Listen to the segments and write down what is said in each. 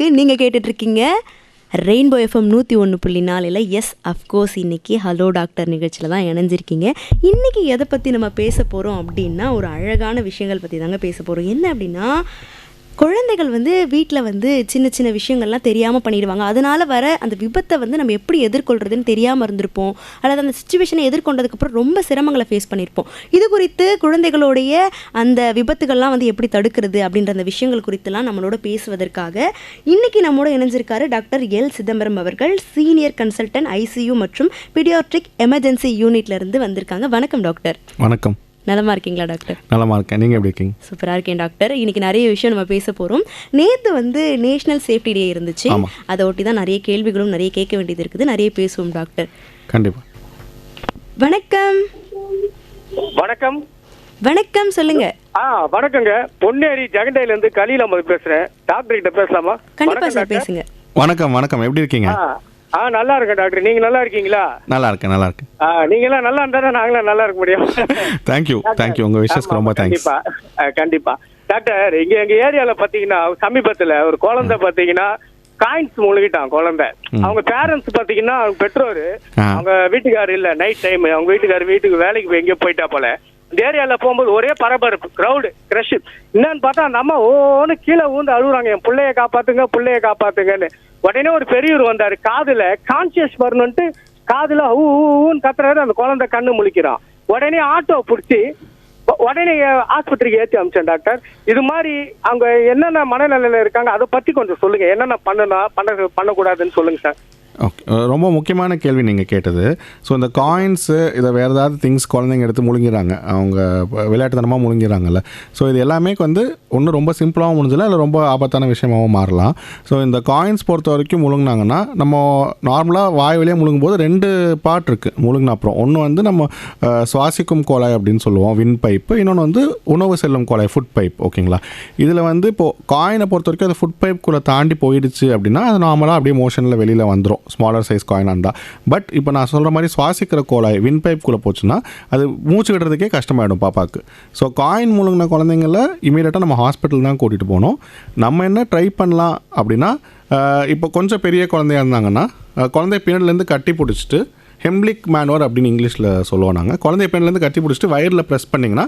நீங்க கேட்டுட்டு இருக்கீங்க ரெயின்போ எஃப்எம் 101.4. எஸ் அஃப்கோர்ஸ் இன்னைக்கு ஹலோ டாக்டர் நிகழ்ச்சியில் தான் இணைஞ்சிருக்கீங்க. இன்னைக்கு எதை பற்றி நம்ம பேச போகிறோம் அப்படின்னா, ஒரு அழகான விஷயங்கள் பற்றி தாங்க பேச போகிறோம். என்ன அப்படின்னா, குழந்தைகள் வீட்டில் சின்ன சின்ன விஷயங்கள்லாம் தெரியாமல் பண்ணிடுவாங்க. அதனால் வர அந்த விபத்தை நம்ம எப்படி எதிர்கொள்கிறதுன்னு தெரியாமல் இருந்திருப்போம், அல்லது அந்த சுச்சுவேஷனை எதிர்கொண்டதுக்கப்புறம் ரொம்ப சிரமங்களை ஃபேஸ் பண்ணியிருப்போம். இது குறித்து குழந்தைகளுடைய அந்த விபத்துகள்லாம் எப்படி தடுக்கிறது அப்படின்ற அந்த விஷயங்கள் குறித்துலாம் நம்மளோட பேசுவதற்காக இன்னைக்கு நம்மளோட இணைஞ்சிருக்காரு டாக்டர் எல் சிதம்பரம் அவர்கள், சீனியர் கன்சல்டன்ட் ஐசியூ மற்றும் பீடியாட்ரிக் எமர்ஜென்சி யூனிட்ல இருந்து வந்திருக்காங்க. வணக்கம் டாக்டர். வணக்கம். நலமா இருக்கீங்களா டாக்டர்? நலமா இருக்கேன். நீங்கள் எப்படி இருக்கீங்க? சூப்பராக இருக்கேன் டாக்டர். இன்னைக்கு நிறைய விஷயம் நம்ம பேச போகிறோம். நேற்று நேஷ்னல் சேஃப்டி டே இருந்துச்சு. அதை ஒட்டி தான் நிறைய கேள்விகளும் நிறைய கேட்க வேண்டியது இருக்குது. நிறைய பேசுவோம் டாக்டர். கண்டிப்பாக. வணக்கம். வணக்கம். வணக்கம், சொல்லுங்க. வணக்கங்க. பொன்னேரி ஜெகண்டையிலேருந்து கலீல் அஹமது பேசுகிறேன். டாக்டர் கிட்ட பேசலாமா? கண்டிப்பாக சார், பேசுங்க. வணக்கம். வணக்கம். எப்படி இருக்கீங்க? நல்லா இருக்கேன் டாக்டர். நீங்க நல்லா இருக்கீங்களா? நல்லா இருக்கேன். நல்லா இருக்கேன். நீங்க எல்லாம் நல்லா இருந்தா நாங்களும் நல்லா இருக்க முடியும். தேங்க்யூ. உங்க விஷயத்துக்கு ரொம்ப தேங்க்ஸ். கண்டிப்பா டாக்டர். எங்க ஏரியால பாத்தீங்கன்னா சமீபத்துல ஒரு குழந்தை பாத்தீங்கன்னா காயின்ஸ் முழுகிட்டான் குழந்தை. அவங்க பேரண்ட்ஸ் பாத்தீங்கன்னா அவங்க பெற்றோர், அவங்க வீட்டுக்காரர் இல்ல, நைட் டைம் அவங்க வீட்டுக்காரர் வீட்டுக்கு வேலைக்கு போய் எங்கேயோ போயிட்டா போல. இந்த ஏரியால போகும்போது ஒரே பரபரப்பு, கிரௌடு, கிரஷ். என்னன்னு பார்த்தா அந்த அம்மா ஓன்னு கீழே ஊந்து அழுகுறாங்க, என் பிள்ளைய காப்பாத்துங்கன்னு. உடனே ஒரு பெரியவர் வந்தாரு. காதுல கான்சியஸ் வரணும்ட்டு காதுல ஊன்னு கத்துறாரு. அந்த குழந்தை கண்ணு முழிக்கிறான். உடனே ஆட்டோ பிடிச்சி உடனே ஆஸ்பத்திரிக்கு ஏற்றி அமிச்சேன் டாக்டர். இது மாதிரி அவங்க என்னென்ன மனநிலையில இருக்காங்க அதை பத்தி கொஞ்சம் சொல்லுங்க. என்னென்ன பண்ணக்கூடாதுன்னு சொல்லுங்க சார். ஓகே, ரொம்ப முக்கியமான கேள்வி நீங்கள் கேட்டது. ஸோ இந்த காயின்ஸு இதை வேறு ஏதாவது திங்ஸ் குழந்தைங்க எடுத்து முழுங்கிறாங்க, அவங்க விளையாட்டுத்தனமாக முழுங்கிறாங்கல்ல. ஸோ இது எல்லாமே ஒன்று ரொம்ப சிம்பிளாகவும் முடிஞ்சல, இல்லை ரொம்ப ஆபத்தான விஷயமாகவும் மாறலாம். ஸோ இந்த காயின்ஸ் பொறுத்த வரைக்கும் முழுங்கினாங்கன்னா, நம்ம நார்மலாக வாய் வழியாக முழுங்கும்போது 2 பார்ட் இருக்குது முழுங்கின அப்புறம். ஒன்று நம்ம சுவாசிக்கும் கோலாய் அப்படின்னு சொல்லுவோம், வின் பைப்பு. இன்னொன்று உணவு செல்லும் கோலாய், ஃபுட் பைப். ஓகேங்களா? இதில் இப்போது காயினை பொறுத்த வரைக்கும் அது ஃபுட் பைப்புக்குள்ளே தாண்டி போயிடுச்சு அப்படின்னா அது நார்மலாக அப்படியே மோஷனில் வெளியில் வந்துடும், ஸ்மாலர் சைஸ் காயின் இருந்தால். பட் இப்போ நான் சொல்கிற மாதிரி சுவாசிக்கிற கோலாய் வின் பைப்புக்குள்ளே போச்சுன்னா அது மூச்சு விடுறதுக்கே கஷ்டமாயிடும் பாப்பாவுக்கு. ஸோ காயின் முழுங்கின குழந்தைங்கள இமீடியட்டாக நம்ம ஹாஸ்பிட்டல் தான் கூட்டிகிட்டு போகணும். நம்ம என்ன ட்ரை பண்ணலாம் அப்படின்னா, இப்போ கொஞ்சம் பெரிய குழந்தையா இருந்தாங்கன்னா குழந்தை பின்னாடிலேருந்து கட்டி பிடிச்சிட்டு, ஹெம்லிக் மேனுவர் அப்படின்னு இங்கிலீஷில் சொல்லுவோம் நாங்கள். குழந்தைய பின்னாடிலேருந்து கட்டி பிடிச்சிட்டு வயரில் ப்ரெஸ் பண்ணிங்கன்னா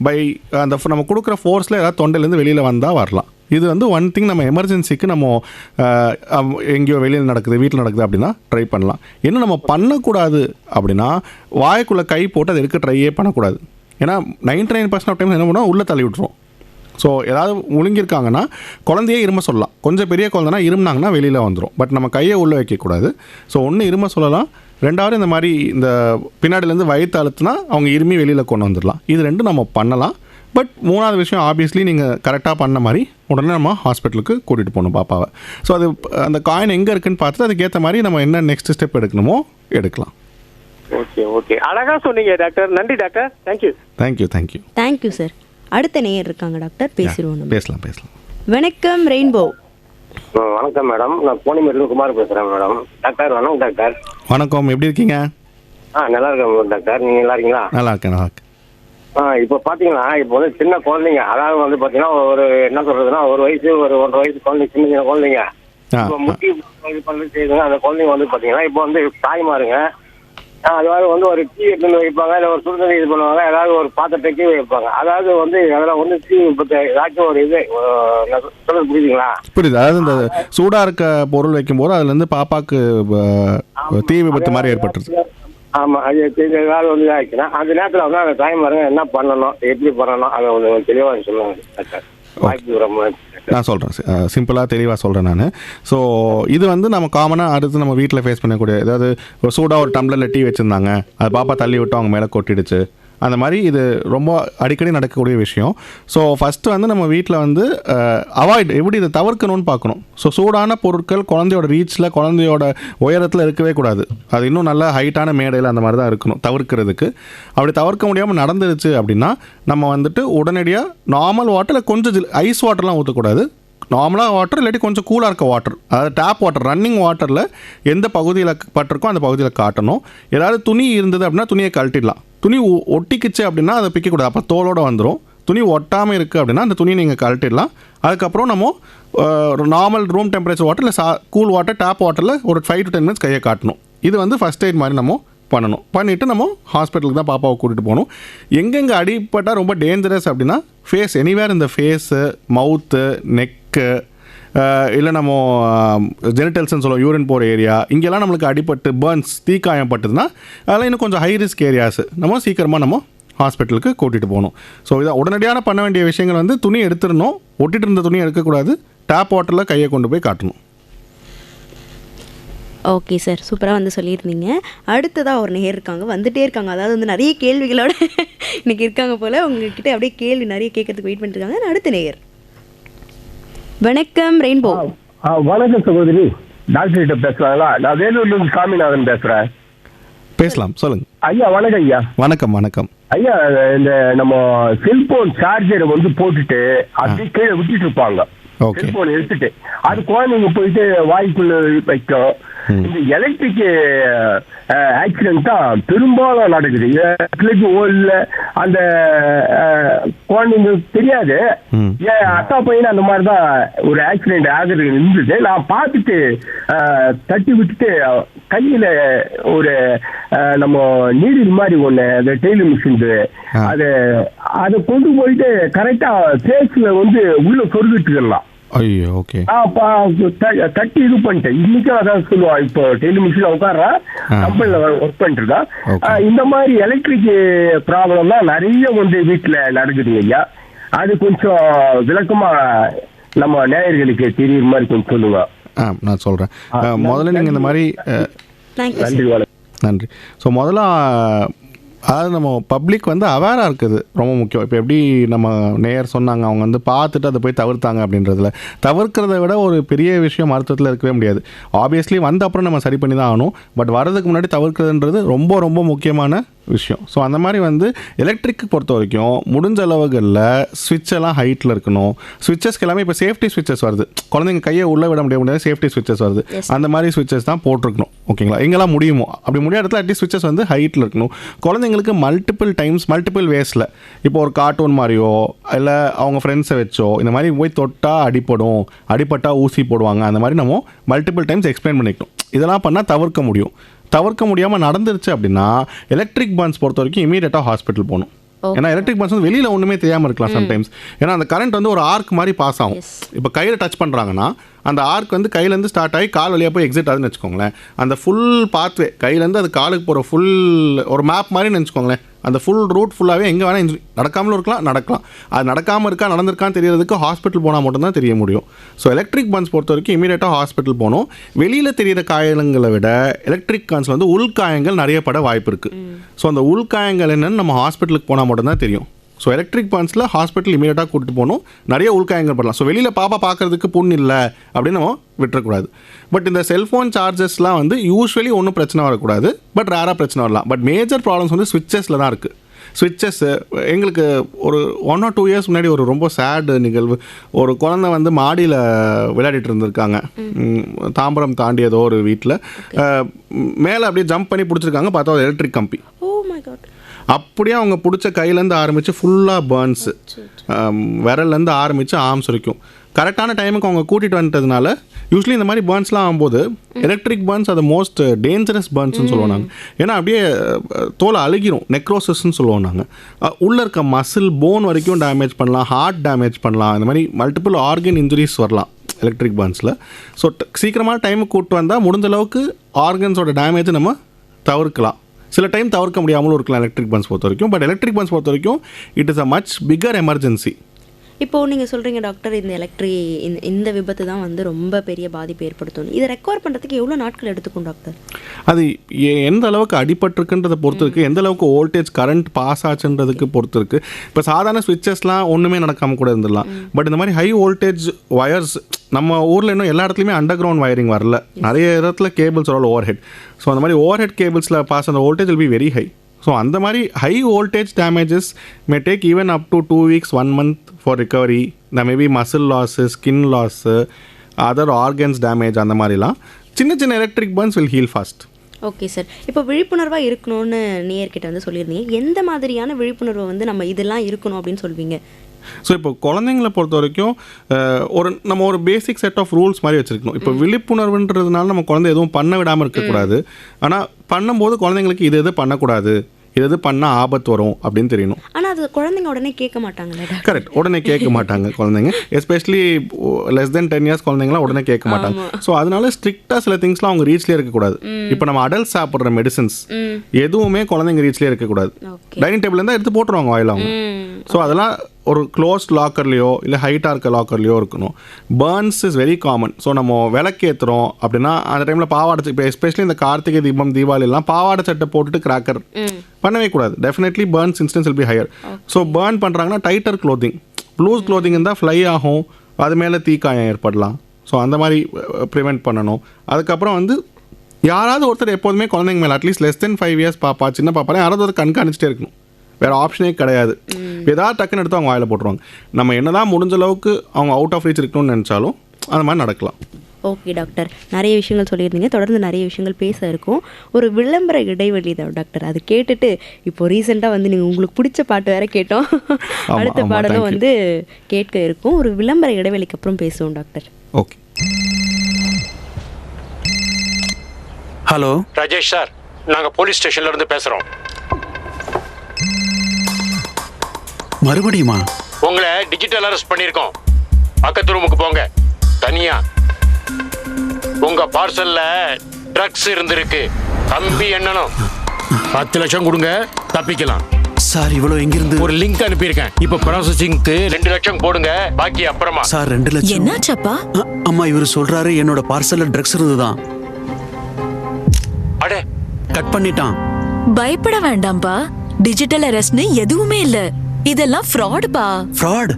பை அந்த நம்ம கொடுக்குற ஃபோர்ஸில் ஏதாவது தொண்டையிலேருந்து வெளியில் வந்தால் வரலாம். இது ஒன் திங் நம்ம எமர்ஜென்சிக்கு நம்ம எங்கேயோ வெளியில் நடக்குது, வீட்டில் நடக்குது அப்படின்னா ட்ரை பண்ணலாம். என்ன நம்ம பண்ணக்கூடாது அப்படின்னா, வாய்க்குள்ளே கை போட்டு அதை எடுக்க ட்ரையே பண்ணக்கூடாது. ஏன்னா 99% ஆஃப் டைம் என்ன பண்ணுவோம், உள்ளே தள்ளி விட்ருவோம். ஸோ ஏதாவது முழுங்கிருக்காங்கன்னா குழந்தையே இரும சொல்லலாம். கொஞ்சம் பெரிய குழந்தைனா இருமுனாங்கன்னா வெளியில் வந்துடும். பட் நம்ம கையை உள்ளே வைக்கக்கூடாது. ஸோ ஒன்று இரும சொல்லலாம், ரெண்டாவது இந்த மாதிரி இந்த பின்னாடிலேருந்து வயிற்று அழுத்துனா அவங்க இருமி வெளியில் கொண்டு வந்துடலாம். இது 2 நம்ம பண்ணலாம். பட் 3வது விஷயம், ஆப்வியஸ்லி நீங்கள் கரெக்டாக பண்ண மாதிரி உடனே நம்ம ஹாஸ்பிட்டலுக்கு கூட்டிகிட்டு போகணும் பாப்பாவை. ஸோ அது அந்த காயின் எங்கே இருக்குன்னு பார்த்துட்டு அதுக்கேற்ற மாதிரி நம்ம என்ன நெக்ஸ்ட் ஸ்டெப் எடுக்கணுமோ எடுக்கலாம். ஓகே, அழகாக சொன்னீங்க டாக்டர். நன்றி டாக்டர். Thank you sir. அடுத்த நேயர் இருக்காங்க டாக்டர், பேசிடுவோம். பேசலாம். வணக்கம் ரெயின்போ. வணக்கம் மேடம். நான் கோணிமேட்ல குமார் பேசுறேன் மேடம். டாக்டர் வணக்கம் டாக்டர். வணக்கம். எப்படி இருக்கீங்க? நல்லா இருக்கேன் டாக்டர். நீங்க நல்லா இருக்கீங்களா? நல்லா இருக்கேன். இப்போ பாத்தீங்கன்னா இப்போ சின்ன குழந்தைங்க, அதாவது பாத்தீங்கன்னா ஒரு என்ன சொல்றதுன்னா 1 வயசு 1.5 வயசு குழந்தைங்க, சின்ன குழந்தைங்க இப்போ முட்டி இது பண்ணி செய்யுங்க. அந்த குழந்தைங்க பாத்தீங்கன்னா இப்போ தாய்மாருங்க, அதாவது ஒரு டீ எடுத்து வைப்பாங்க, இல்லை ஒரு சுடுதண்ணி இது பண்ணுவாங்க, ஏதாவது ஒரு பாத்திரத்தை வைப்பாங்க. அதாவது அதில் டீ ஏதாச்சும் ஒரு இது சொல்றது புரியுதுங்களா? புரியுது. அதாவது இந்த சூடா இருக்க பொருள் வைக்கும்போது அதுலேருந்து பாப்பாக்கு தீ விபத்து மாதிரி ஏற்பட்டுருது. ஆமா, அது ஏதாவது ஆச்சுன்னா அந்த நேரத்தில் அந்த தாய்மாருங்க என்ன பண்ணணும், எப்படி பண்ணணும், அதை தெளிவாக சொல்லுவாங்க. நான் சொல்கிறேன், சிம்பிளாக தெளிவாக சொல்கிறேன் நான். ஸோ இது நம்ம காமனாக அடுத்து நம்ம வீட்டில் ஃபேஸ் பண்ணக்கூடிய, ஏதாவது ஒரு சூடாக ஒரு டம்ளரில் டீ வச்சுருந்தாங்க, அது பாப்பா தள்ளி விட்டு அவங்க மேலே கொட்டிடுச்சு, அந்த மாதிரி இது ரொம்ப அடிக்கடி நடக்கக்கூடிய விஷயம். ஸோ ஃபஸ்ட்டு நம்ம வீட்டில் அவாய்ட் எப்படி இதை தவிர்க்கணும்னு பார்க்கணும். ஸோ சூடான பொருட்கள் குழந்தையோட ரீச்சில், குழந்தையோட உயரத்தில் இருக்கவே கூடாது. அது இன்னும் நல்ல ஹைட்டான மேடையில் அந்த மாதிரி தான் இருக்கணும் தவிர்க்கிறதுக்கு. அப்படி தவிர்க்க முடியாமல் நடந்துருச்சு அப்படின்னா நம்ம உடனடியாக நார்மல் வாட்டரில் கொஞ்சம் ஐஸ் வாட்டர்லாம் ஊற்றக்கூடாது. நார்மலாக வாட்டர் இல்லாட்டி கொஞ்சம் கூலாக இருக்க வாட்டர், அதாவது டேப் வாட்டர், ரன்னிங் வாட்டரில் எந்த பகுதியில் பட்டிருக்கோ அந்த பகுதியில் காட்டணும். ஏதாவது துணி இருந்தது அப்படின்னா துணியை கழட்டிடலாம். துணி ஒட்டிக்கிச்சு அப்படின்னா அதை பிக்கக்கூடாது, அப்போ தோலோடு வந்துடும். துணி ஒட்டாமல் இருக்குது அப்படின்னா அந்த துணியை நீங்கள் கழட்டிடலாம். அதுக்கப்புறம் நம்ம ஒரு நார்மல் ரூம் டெம்பரேச்சர் வாட்டர் இல்லை கூல் வாட்டர் டேப் வாட்டரில் ஒரு 5 to 10 minutes கையை காட்டணும். இது வந்து ஃபஸ்ட் எய்ட் மாதிரி நம்ம பண்ணணும். பண்ணிவிட்டு நம்ம ஹாஸ்பிட்டலுக்கு தான் பாப்பாவை கூட்டிகிட்டு போகணும். எங்கெங்கே அடிப்பட்டால் ரொம்ப டேஞ்சரஸ் அப்படின்னா ஃபேஸ், எனிவேர் இந்த ஃபேஸு, மவுத்து, நெக்கு, இல்லை நம்ம ஜெனிட்டல்ஸ்ன்னு சொல்லுவோம், யூரின் போகிற ஏரியா, இங்கெல்லாம் நம்மளுக்கு அடிபட்டு பர்ன்ஸ் தீக்காயம் பட்டுதுன்னா அதெல்லாம் இன்னும் கொஞ்சம் ஹை ரிஸ்க் ஏரியாஸ். நம்ம சீக்கிரமாக நம்ம ஹாஸ்பிட்டலுக்கு கூட்டிகிட்டு போகணும். ஸோ இதை உடனடியான பண்ண வேண்டிய விஷயங்கள் வந்து துணி எடுத்துடணும், ஒட்டிகிட்டு இருந்த துணியை எடுக்கக்கூடாது, டேப் வாட்டரில் கையை கொண்டு போய் காட்டணும். ஓகே சார், சூப்பராக வந்து சொல்லியிருந்தீங்க. அடுத்ததாக ஒரு நேர் இருக்காங்க, வந்துகிட்டே இருக்காங்க. அதாவது வந்து நிறைய கேள்விகளோட இன்றைக்கி இருக்காங்க போல். உங்ககிட்ட அப்படியே கேள்வி நிறைய கேட்கறதுக்கு வெயிட் பண்ணிட்டு இருக்காங்க. அடுத்த நேயர். வணக்கம் ரெயின்போ. வணக்கம் சகோதரி, டாக்டர் கிட்ட பேசுறாங்களா? நான் வேலூர்ல சாமிநாதன் பேசுறேன். பேசலாம், சொல்லுங்கள் ஐயா. வணக்கம் ஐயா. வணக்கம். வணக்கம் ஐயா, இந்த நம்ம செல்போன் சார்ஜரை வந்து போட்டுட்டு அப்படியே கீழே விட்டுட்டு இருப்பாங்க. செல்போன் எடுத்துட்டு அது குழந்தைங்க போயிட்டு வாய்க்குள்ள வைக்கும். இந்த எலக்ட்ரிக் ஆக்சிடென்ட் தான் பெரும்பாலும் நடக்குது. ஓல்ல அந்த குழந்தைங்களுக்கு தெரியாது. என் அக்கா பையன் அந்த மாதிரிதான் ஒரு ஆக்சிடென்ட் ஆகுது இருந்தது. நான் பார்த்துட்டு தட்டி விட்டுட்டு கையில ஒரு நம்ம நீடில் மாதிரி ஒண்ணு, அந்த டெய்லர் மிஷின், அதை கொண்டு போயிட்டு கரெக்டா ஃபேஸ்ல வந்து உள்ள சொருகிட்டுக்கலாம். ஐயோ, ஓகே. தட்டி இது பண்ணிட்டேன். இன்னைக்கும் அதான் சொல்லுவான். இப்போ டெய்லர் மிஷின்ல உட்கார்றான், கம்பெனில ஒர்க் பண்ணிட்டு இருக்கான். இந்த மாதிரி எலக்ட்ரிக் ப்ராப்ளம் தான் நிறைய வந்து வீட்டுல நடக்குது ஐயா. அது கொஞ்சம் விளக்கமா நம்ம நேயர்களுக்கு தெரியுற மாதிரி கொஞ்சம் சொல்லுங்க. நான் சொல்கிறேன். முதல்ல நீங்கள் இந்த மாதிரி நன்றி. நன்றி. ஸோ முதல்ல அதாவது நம்ம பப்ளிக் வந்து அவேராக இருக்குது ரொம்ப முக்கியம். இப்போ எப்படி நம்ம நேயர் சொன்னாங்க, அவங்க வந்து பார்த்துட்டு அதை போய் தவிர்த்தாங்க அப்படின்றதுல, தவிர்க்கிறத விட ஒரு பெரிய விஷயம் மருத்துவத்தில் இருக்கவே முடியாது. ஆப்வியஸ்லி வந்த அப்புறம் நம்ம சரி பண்ணி தான் ஆகணும். பட் வரதுக்கு முன்னாடி தவிர்க்கிறதுன்றது ரொம்ப ரொம்ப முக்கியமான விஷயம். ஸோ அந்த மாதிரி வந்து எலக்ட்ரிக்கு பொறுத்த வரைக்கும் முடிஞ்ச அளவுகளில் ஸ்விட்செல்லாம் ஹைட்டில் இருக்கணும். ஸ்விட்சஸ்க்கு எல்லாமே இப்போ சேஃப்டி ஸ்விட்சஸ் வருது, குழந்தைங்க கையை உள்ளே விட முடியாது, சேஃப்டி ஸ்விட்சஸ் வருது. அந்த மாதிரி ஸ்விட்சஸ் தான் போட்டிருக்கணும். ஓகேங்களா? எங்கெல்லாம் முடியுமோ அப்படி முடியாத இடத்துல அட்லீஸ்ட் ஸ்விட்சஸ் வந்து ஹைட்டில் இருக்கணும். குழந்தைங்களுக்கு மல்டிபிள் டைம்ஸ் மல்டிபிள் வேஸில், இப்போ ஒரு கார்ட்டூன் மாதிரியோ இல்லை அவங்க ஃப்ரெண்ட்ஸை வச்சோ இந்த மாதிரி போய் தொட்டால் அடிப்படும், அடிப்பட்டால் ஊசி போடுவாங்க, அந்த மாதிரி நம்ம மல்டிபிள் டைம்ஸ் எக்ஸ்பிளைன் பண்ணிக்கணும். இதெல்லாம் பண்ணால் தவிர்க்க முடியும். தவிர்க்க முடியாமல் நடந்துருச்சு அப்படின்னா எலக்ட்ரிக் பர்ன்ஸ் பொறுத்த வரைக்கும் இமீடியட்டாக ஹாஸ்பிட்டல் போகணும். ஏன்னா எலக்ட்ரிக் பர்ன்ஸ் வந்து வெளியில் ஒன்றுமே தெரியாமல் இருக்கலாம் சம்டைம்ஸ். ஏன்னா அந்த கரண்ட் வந்து ஒரு ஆர்க் மாதிரி பாஸ் ஆகும். இப்போ கையில் டச் பண்ணுறாங்கன்னா அந்த ஆர்க் வந்து கையிலேருந்து ஸ்டார்ட் ஆகி கால் வழியாக போய் எக்ஸிட் ஆகுதுன்னு வச்சுக்கோங்களேன். அந்த ஃபுல் பாத்வே கையிலேருந்து அது காலுக்கு போகிற ஃபுல் ஒரு மேப் மாதிரி நினச்சிக்கோங்களேன். அந்த ஃபுல் ரூட் ஃபுல்லாகவே எங்கே வேணால் இன்ஜுரி நடக்காமலும் இருக்கலாம், நடக்கலாம். அது நடக்காமல் இருக்கா நடந்திருக்கான்னு தெரியறதுக்கு ஹாஸ்பிட்டல் போனால் மட்டும்தான் தெரிய முடியும். ஸோ எலக்ட்ரிக் பர்ன்ஸ் பொறுத்த வரைக்கும் இமீடியட்டாக ஹாஸ்பிட்டல் போகணும். வெளியில் தெரியிற காயங்களை விட எலக்ட்ரிக் பர்ன்ஸ் வந்து உள்காயங்கள் நிறைய பட வாய்ப்பு இருக்குது. ஸோ அந்த உள்காயங்கள் என்னென்னு நம்ம ஹாஸ்பிட்டலுக்கு போனால் மட்டும்தான் தெரியும். ஸோ எலக்ட்ரிக் பர்ன்ஸில் ஹாஸ்பிட்டல் இமீடியட்டாக கூட்டிட்டு போகணும். நிறைய உள்காயங்கள் பண்ணலாம். ஸோ வெளியில் பாப்பா பார்க்குறதுக்கு புண்ணு இல்லை அப்படின்னு நம்ம விட்டுறக்கூடாது. பட் இந்த செல்ஃபோன் சார்ஜஸ்லாம் வந்து யூஸ்வலி ஒன்றும் பிரச்சனை வரக்கூடாது, பட் ரேராக பிரச்சனை வரலாம். பட் மேஜர் ப்ராப்ளம்ஸ் வந்து ஸ்விட்சஸில் தான் இருக்குது. ஸ்விட்சஸ்ஸு எங்களுக்கு ஒரு 1 or 2 years முன்னாடி ஒரு ரொம்ப சேட் நிகழ்வு. ஒரு குழந்தை வந்து மாடியில் விளையாடிட்டு இருந்திருக்காங்க, தாம்பரம் தாண்டி ஏதோ ஒரு வீட்டில். மேலே அப்படியே ஜம்ப் பண்ணி பிடிச்சிருக்காங்க, பார்த்தா ஒரு எலக்ட்ரிக் கம்பி. அப்படியே அவங்க பிடிச்ச கையிலேருந்து ஆரம்பித்து ஃபுல்லாக பர்ன்ஸு, விரல்லேருந்து ஆரம்பித்து ஆர்ம்ஸ் வரைக்கும். கரெக்டான டைமுக்கு அவங்க கூட்டிகிட்டு வந்துட்டதுனால யூஸ்வலி இந்த மாதிரி பர்ன்ஸ்லாம் ஆகும்போது எலக்ட்ரிக் பர்ன்ஸ் அது மோஸ்ட் டேஞ்சரஸ் பர்ன்ஸ்னு சொல்லுவோம் நாங்கள். ஏன்னா அப்படியே தோலை அழுகிரும், நெக்ரோசிஸ்ன்னு சொல்லுவோம் நாங்கள். உள்ளே இருக்க மசில் போன் வரைக்கும் டேமேஜ் பண்ணலாம், ஹார்ட் டேமேஜ் பண்ணலாம், இந்த மாதிரி மல்டிபிள் ஆர்கன் இன்ஜுரிஸ் வரலாம் எலக்ட்ரிக் பர்ன்ஸில். ஸோ சீக்கிரமான டைமுக்கு கூப்பிட்டு வந்தால் முடிஞ்ச அளவுக்கு ஆர்கன்ஸோட டேமேஜை நம்ம தவிர்க்கலாம். சில டைம் தவிர்க்க முடியாமலும் இருக்கலாம் எலக்ட்ரிக் பர்ன்ஸ் பொறுத்த வரைக்கும். பட் எலக்ட்ரிக் பர்ன்ஸ் பொறுத்த வரைக்கும் it is a much bigger emergency. இப்போது நீங்கள் சொல்கிறீங்க டாக்டர், இந்த விபத்து தான் வந்து ரொம்ப பெரிய பாதிப்பு ஏற்படுத்தும். இதை ரெக்கவர் பண்ணுறதுக்கு எவ்வளோ நாட்கள் எடுத்துக்கும் டாக்டர்? அது எந்த அளவுக்கு அடிபட்டிருக்குன்றதை பொறுத்து இருக்குது, எந்த அளவுக்கு வோல்டேஜ் கரண்ட் பாஸ் ஆச்சுன்றதுக்கு பொறுத்து இருக்குது. இப்போ சாதாரண ஸ்விட்சஸ்லாம் ஒன்றுமே நடக்காமல் கூட இருந்துடலாம். பட் இந்த மாதிரி ஹை வோல்டேஜ் வயர்ஸ் நம்ம ஊரில் இன்னும் எல்லா இடத்துலையுமே அண்டர் கிரவுண்ட் வயரிங் வரல, நிறைய இடத்துல கேபிள்ஸ் வரல, ஓவர் ஹெட். ஸோ அந்த மாதிரி ஓவர் ஹெட் கேபிள்ஸில் பாஸ் அந்த voltage will be very high. So அந்த மாதிரி high voltage damages may take even up to 2 weeks 1 month for recovery. Maybe muscle loss, skin loss, other organs damage, அந்த மாதிரிலாம் சின்ன சின்ன electric Burns will heal fast. Okay sir, இப்போ விழிப்புணர்வாக இருக்கணும்னு நேயர்கிட்ட வந்து சொல்லியிருந்தீங்க. எந்த மாதிரியான விழிப்புணர்வை வந்து நம்ம இதெல்லாம் இருக்கணும் அப்படின்னு சொல்வீங்க? ஸோ இப்போ குழந்தைங்களை பொறுத்த வரைக்கும் நம்ம ஒரு பேசிக் செட் ஆஃப் ரூல்ஸ் மாதிரி வச்சுருக்கணும். இப்போ விழிப்புணர்வுன்றதுனால நம்ம குழந்தை எதுவும் பண்ண விடாமல் இருக்கக்கூடாது. ஆனால் பண்ணும்போது குழந்தைங்களுக்கு இது பண்ணக்கூடாது, இது பண்ணால் ஆபத்து வரும் அப்படின்னு தெரியணும். ஆனால் அது குழந்தைங்க உடனே கேட்க மாட்டாங்கல்ல. கரெக்ட், உடனே கேட்க மாட்டாங்க குழந்தைங்க, எஸ்பெஷலி லெஸ் தென் 10 இயர்ஸ் குழந்தைங்களாம் உடனே கேட்க மாட்டாங்க. ஸோ அதனால ஸ்ட்ரிக்டாக சில திங்ஸ்லாம் அவங்க ரீச்லேயே இருக்கக்கூடாது. இப்போ நம்ம அடல்ட் சாப்பிட்ற மெடிசன்ஸ் எதுவுமே குழந்தைங்க ரீச்லேயே இருக்கக்கூடாது. டைனிங் டேபிள் இருந்தால் எடுத்து போட்டுருவாங்க வாயில் அவங்க. ஸோ அதெல்லாம் ஒரு க்ளோஸ்ட் லாக்கர்லையோ இல்லை ஹைட்டாக இருக்க லாக்கர்லையோ இருக்கணும். Burns is very common. So நம்ம விளக்கேற்றுறோம் அப்படின்னா அந்த டைமில் பாவாடை, இப்போ எஸ்பெஷலி இந்த கார்த்திகை தீபம் தீபாவளிலாம் பாவாடை சட்டை போட்டுட்டு கிராக்கர் பண்ணவே கூடாது. Definitely Burns instance will be higher. So burn பண்ணுறாங்கன்னா டைட்டர் க்ளோத்திங், லூஸ் க்ளோத்திங் இருந்தால் ஃப்ளை ஆகும், அது மேலே தீக்காயம் ஏற்படலாம். ஸோ அந்த மாதிரி ப்ரிவெண்ட் பண்ணணும். அதுக்கப்புறம் யாராவது ஒருத்தர் எப்போதுமே குழந்தைங்க மேலே அட்லீஸ்ட் லெஸ் தென் 5 இயர்ஸ் பாப்பா, சின்ன பாப்பாலே யாராவது ஒரு கண்காணிச்சிட்டே இருக்கணும். வேறு ஆப்ஷனே கிடையாது. ஏதாவது டக்குன்னு எடுத்து அவங்க வாயில் போட்டுருவாங்க. நம்ம என்னதான் முடிஞ்ச அளவுக்கு அவங்க அவுட் ஆஃப் ரீச் இருக்கணும்னு நினச்சாலும் அந்த மாதிரி நடக்கலாம். ஓகே டாக்டர், நிறைய விஷயங்கள் சொல்லியிருந்தீங்க. தொடர்ந்து நிறைய விஷயங்கள் பேச இருக்கும். ஒரு விளம்பர இடைவெளி தான் டாக்டர். அது கேட்டுட்டு இப்போ ரீசெண்டாக நீங்கள் உங்களுக்கு பிடிச்ச பாட்டு வேற கேட்டோம். அடுத்த பாடலும் கேட்க இருக்கும். ஒரு விளம்பர இடைவெளிக்கு அப்புறம் பேசுவோம் doctor. Okay. Hello Rajesh sir, நாங்கள் போலீஸ் ஸ்டேஷன்ல இருந்து பேசுகிறோம். மறுபடியுமா? உங்களை டிஜிட்டல் அரெஸ்ட் பண்ணியிருக்கோம். பக்கத்து ரூமுக்கு போங்க தனியா. உங்க பார்சல்ல ட்ரக்ஸ் இருந்திருக்கு. கம்பி எண்ணணும். 10 லட்சம் கொடுங்க, தப்பிக்கலாம். சார் இவ்வளவு எங்கிருந்து? ஒரு லிங்க் அனுப்பியிருக்கேன். இப்போ ப்ராசஸிங்க்கு 2 லட்சம் போடுங்க, பாக்கி அப்புறமா. சார் 2 லட்சம் என்னாச்சப்பா? அம்மா இவரு சொல்றாரு என்னோட பார்சல்ல ட்ரக்ஸ் இருந்துதான். அடே, கட் பண்ணிட்டான். பயப்பட வேண்டாம்பா. டிஜிட்டல் அரெஸ்ட்னு எதுவுமே இல்ல. இதெல்லாம் ஃப்ராடுப்பா. ஃப்ராட்?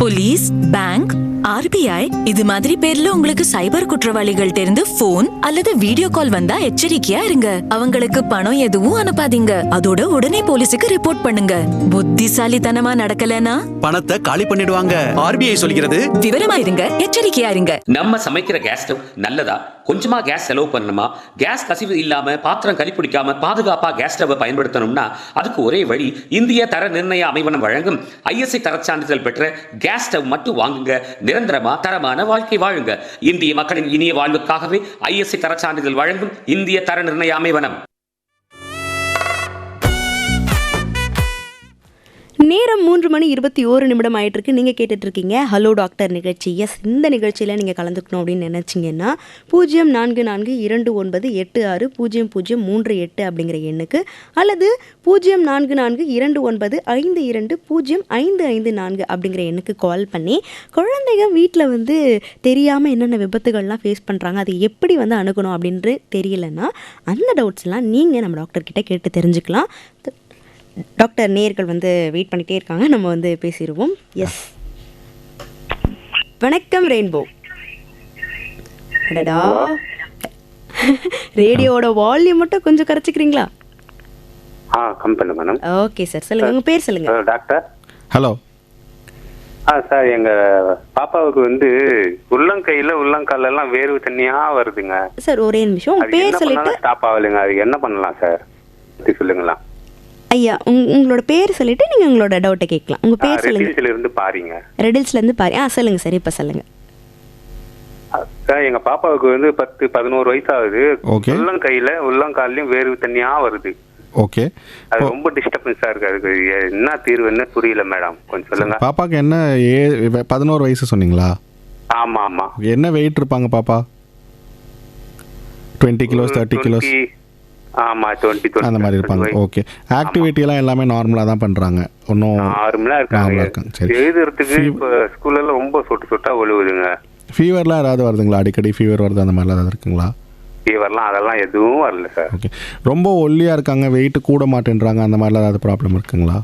போலீஸ், பேங்க், RBI இது மாதிரி பேர்ல உங்களுக்கு சைபர் குற்றவாளிகள் தெரிந்து போன் அல்லது வீடியோ கால் வந்தா எச்சரிக்கையா இருங்க. அவங்களுக்கு பணம் எதுவும் அனுப்பாதீங்க. அதோட உடனே போலீஸுக்கு ரிப்போர்ட் பண்ணுங்க. புத்திசாலித்தனமா நடக்கலனா பணத்தை காலி பண்ணிடுவாங்க. RBI சொல்கிறது. விவரமா இருங்க, எச்சரிக்கையா இருங்க. நம்ம சமைக்கிற கேஸ் ஸ்டவ் நல்லதா? கொஞ்சமா கேஸ் செலவு பண்ணணுமா? கேஸ் கசிவு இல்லாம, பாத்திரம் கரிப்பிடிக்காம பாதுகாப்பா கேஸ் ஸ்டவ் பயன்படுத்தணும்னா அதுக்கு ஒரே வழி, இந்திய தர நிர்ணய அமைவனம் வழங்கும் ISI தரச் சான்றிதழ் பெற்ற கேஸ் ஸ்டவ் மட்டும் வாங்குங்க. நிரந்தரமா தரமான வாழ்க்கை வாழுங்க. இந்திய மக்களின் இனிய வாழ்வுக்காகவே ISI தரச் சான்றிதழ் வழங்கும் இந்திய தர நிர்ணய அமைவனம். நேரம் 3:21 ஆயிட்டு இருக்கு. நீங்கள் கேட்டுட்டு இருக்கீங்க ஹலோ டாக்டர் நிகழ்ச்சி. எஸ், இந்த நிகழ்ச்சியில் நீங்கள் கலந்துக்கணும் அப்படின்னு நினச்சிங்கன்னா 044228600038 அப்படிங்கிற எண்ணுக்கு அல்லது 044295205554 அப்படிங்கிற எண்ணுக்கு கால் பண்ணி குழந்தைங்க வீட்டில் தெரியாமல் என்னென்ன விபத்துகள்லாம் ஃபேஸ் பண்ணுறாங்க, அது எப்படி அணுகணும் அப்படின்ட்டு தெரியலன்னா அந்த டவுட்ஸ்லாம் நீங்கள் நம்ம டாக்டர்கிட்ட கேட்டு தெரிஞ்சுக்கலாம். டாக்டர், நேயர்கள் வெயிட் பண்ணிகிட்டே இருக்காங்க, நம்ம பேசிடுவோம். எஸ், வணக்கம் ரெயின்போ. அடடா, ரேடியோட வால்யூம் மட்டும் கொஞ்சம் குறைச்சிக்கிறீங்களா? கம் பண்ணு மேடம். ஓகே சார், சொல்லுங்க, உங்க பேர் சொல்லுங்க. டாக்டர். ஹலோ. சார், எங்க பாப்பாவுக்கு உள்ளங்கையில உள்ளங்கால எல்லாம் வேர்வை தண்ணியா வருதுங்க சார். ஒரே நிமிஷம், உங்க பேர் சொல்லிட்டு. ஸ்டாப் ஆகலைங்க, அது என்ன பண்ணலாம் சார் சொல்லுங்களா? ஐயா, உங்களோட பேர் சொல்லிட்டு நீங்க உங்களோட டவுட்டை கேட்கலாம். உங்க பேர் சொல்லுங்க. ரெடில்ஸ்ல இருந்து பாருங்க. ரெடில்ஸ்ல இருந்து பாரு. சொல்லுங்க சார், இப்ப சொல்லுங்க சார். எங்க பாப்பாவுக்கு 10-11 வயசு ஆகுது. ஓகே. உள்ளங்கையில உள்ளங்காலையும் வேர்வை தண்ணியா வருது. ஓகே. அது ரொம்ப டிஸ்டர்பன்ஸா இருக்கு. அதுக்கு என்ன தீர்வு என்ன புரியல மேடம், கொஞ்சம் சொல்லுங்க. பாப்பாக்கு என்ன 11 வயசு சொன்னீங்களா? ஆமா ஆமா. என்ன வெயிட் இருப்பாங்க பாப்பா? 20 கிலோஸ் 30 கிலோஸ்? ஆமா, 20 அந்த மாதிரி இருப்பாங்க. ஓகே. ஆக்டிவிட்டி எல்லாம் எல்லாமே நார்மலா தான் பண்றாங்க. ஒன்றும் நார்மலா இருக்காங்க. சரி. எழுதுறதுக்கு இப்போ ஸ்கூல்ல எல்லாம் ரொம்ப சொட்டா ஒழுகுதுங்க. ஃபீவர்லாம் ஏதாவது வருதுங்களா? அடிக்கடி ஃபீவர் வருது, அந்த மாதிரிலாம் ஏதாவது இருக்குங்களா? ஃபீவர்லாம் அதெல்லாம் எதுவும் வரல சார். ஓகே. ரொம்ப ஒல்லியா இருக்காங்க, வெயிட் கூட மாட்டேன்றாங்க, அந்த மாதிரிலாம் ஏதாவது ப்ராப்ளம் இருக்குங்களா?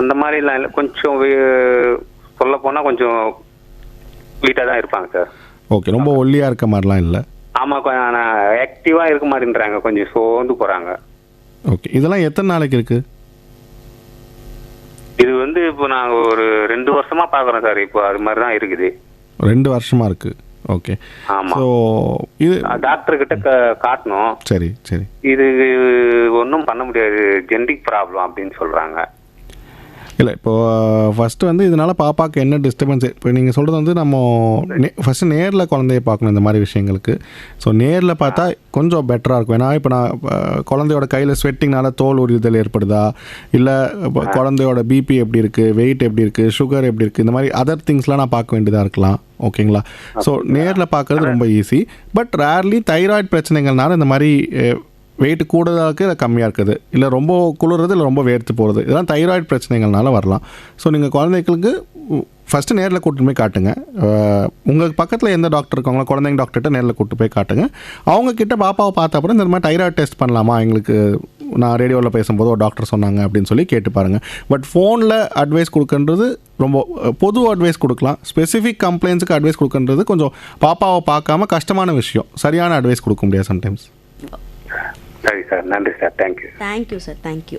அந்த மாதிரிலாம் இல்லை. கொஞ்சம் சொல்ல போனா கொஞ்சம் வீட்டா தான் இருப்பாங்க சார். ஓகே. ரொம்ப ஒல்லியா இருக்க மாதிரிலாம் இல்லை. ஆமா, கொஞ்சம் ஆக்டிவா இருக்க மாதிரின்றாங்க, கொஞ்சம் சோர்ந்து போறாங்க. ஓகே. இதெல்லாம் எத்தனை நாளைக்கு இருக்கு? இது இப்போ நாங்க ஒரு 2 வருஷமா பாக்குறோம் சார். இப்போ அது மாதிரி தான் இருக்குது. 2 வருஷமா இருக்கு. ஓகே. ஆமா. ஸோ இது டாக்டர் கிட்ட காட்டணும். சரி சரி. இது ஒன்றும் பண்ண முடியாது, ஜெனடிக் ப்ராப்ளம் அப்படின்னு சொல்றாங்க. இல்லை இப்போது ஃபஸ்ட்டு வந்து இதனால் பாப்பாவுக்கு என்ன டிஸ்டர்பன்ஸ், இப்போ நீங்கள் சொல்கிறது வந்து நம்ம ஃபஸ்ட்டு நேரில் குழந்தைய பார்க்கணும் இந்த மாதிரி விஷயங்களுக்கு. ஸோ நேரில் பார்த்தா கொஞ்சம் பெட்டராக இருக்கும். ஏன்னா இப்போ நான் குழந்தையோட கையில் ஸ்வெட்டிங்னால தோல் உரிதல் ஏற்படுதா, இல்லை குழந்தையோட பிபி எப்படி இருக்குது, வெயிட் எப்படி இருக்குது, சுகர் எப்படி இருக்குது, இந்த மாதிரி அதர் திங்ஸ்லாம் நான் பார்க்க வேண்டியதாக இருக்கலாம். ஓகேங்களா? ஸோ நேரில் பார்க்குறது ரொம்ப ஈஸி. பட் ரேர்லி தைராய்டு பிரச்சனைகள்னால இந்த மாதிரி வெயிட் கூடுதலாக இருக்குது, இல்லை கம்மியாக இருக்குது, இல்லை ரொம்ப குளிர்றது, இல்லை ரொம்ப வேர்த்து போகிறது, இதெல்லாம் தைராய்டு பிரச்சனைகள்னால வரலாம். ஸோ நீங்கள் குழந்தைகளுக்கு ஃபஸ்ட்டு நேரில் கூட்டிட்டு போய் காட்டுங்க. உங்கள் பக்கத்தில் எந்த டாக்டர் இருக்காங்களோ குழந்தைங்க டாக்டர்கிட்ட நேரில் கூப்பிட்டு போய் காட்டுங்க. அவங்கக்கிட்ட பாப்பாவை பார்த்த அப்புறம் இந்த மாதிரி தைராய்டு டெஸ்ட் பண்ணலாமா, எங்களுக்கு நான் ரேடியோவில் பேசும்போது ஒரு டாக்டர் சொன்னாங்க அப்படின்னு சொல்லி கேட்டு பாருங்கள். பட் ஃபோனில் அட்வைஸ் கொடுக்குன்றது ரொம்ப பொது அட்வைஸ் கொடுக்கலாம். ஸ்பெசிஃபிக் கம்ப்ளைண்ட்ஸுக்கு அட்வைஸ் கொடுக்குன்றது கொஞ்சம் பாப்பாவை பார்க்காம கஷ்டமான விஷயம். சரியான அட்வைஸ் கொடுக்க முடியாது சம்டைம்ஸ். சரி சார், நன்றி sir, thank you. Thank you sir, thank you.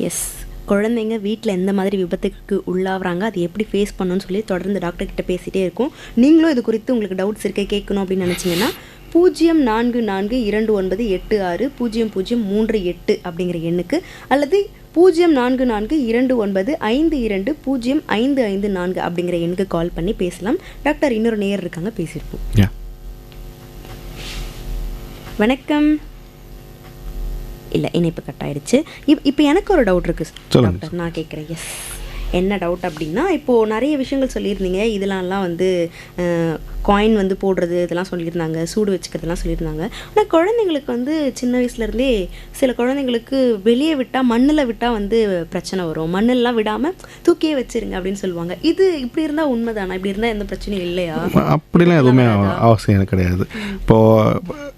Yes, குழந்தைங்க வீட்டில் எந்த மாதிரி விபத்துக்கு உள்ளாகிறாங்க, அது எப்படி ஃபேஸ் பண்ணணும்னு சொல்லி தொடர்ந்து டாக்டர்கிட்ட பேசிகிட்டே இருக்கும். நீங்களும் இது குறித்து உங்களுக்கு டவுட்ஸ் இருக்க கேட்கணும் அப்படின்னு நினச்சிங்கன்னா 0442860038 அப்படிங்கிற எண்ணுக்கு, அல்லது 044295205554 அப்படிங்கிற எண்ணுக்கு கால் பண்ணி பேசலாம். டாக்டர் இன்னொரு நேயர் இருக்காங்க, பேசியிருப்போம். வணக்கம். இல்லை, இணைப்பு கட் ஆயிடுச்சு. இப்போ எனக்கு ஒரு டவுட் இருக்குது டாக்டர், நான் கேட்குறேன். எஸ், என்ன டவுட் அப்படின்னா, இப்போது நிறைய விஷயங்கள் சொல்லியிருந்தீங்க. இதெல்லாம் வந்து காயின் வந்து போடுறது இதெல்லாம் சொல்லியிருந்தாங்க, சூடு வச்சுக்கிறதுலாம் சொல்லியிருந்தாங்க. ஆனால் குழந்தைங்களுக்கு வந்து சின்ன வயசுலேருந்தே சில குழந்தைங்களுக்கு வெளியே விட்டால், மண்ணில் விட்டால் வந்து பிரச்சனை வரும், மண்ணெல்லாம் விடாமல் தூக்கியே வச்சிருங்க அப்படின்னு சொல்லுவாங்க. இது இப்படி இருந்தால் உண்மைதானா? இப்படி இருந்தால் எந்த பிரச்சனையும் இல்லையா? அப்படிலாம் எதுவுமே அவசியம் கிடையாது. இப்போது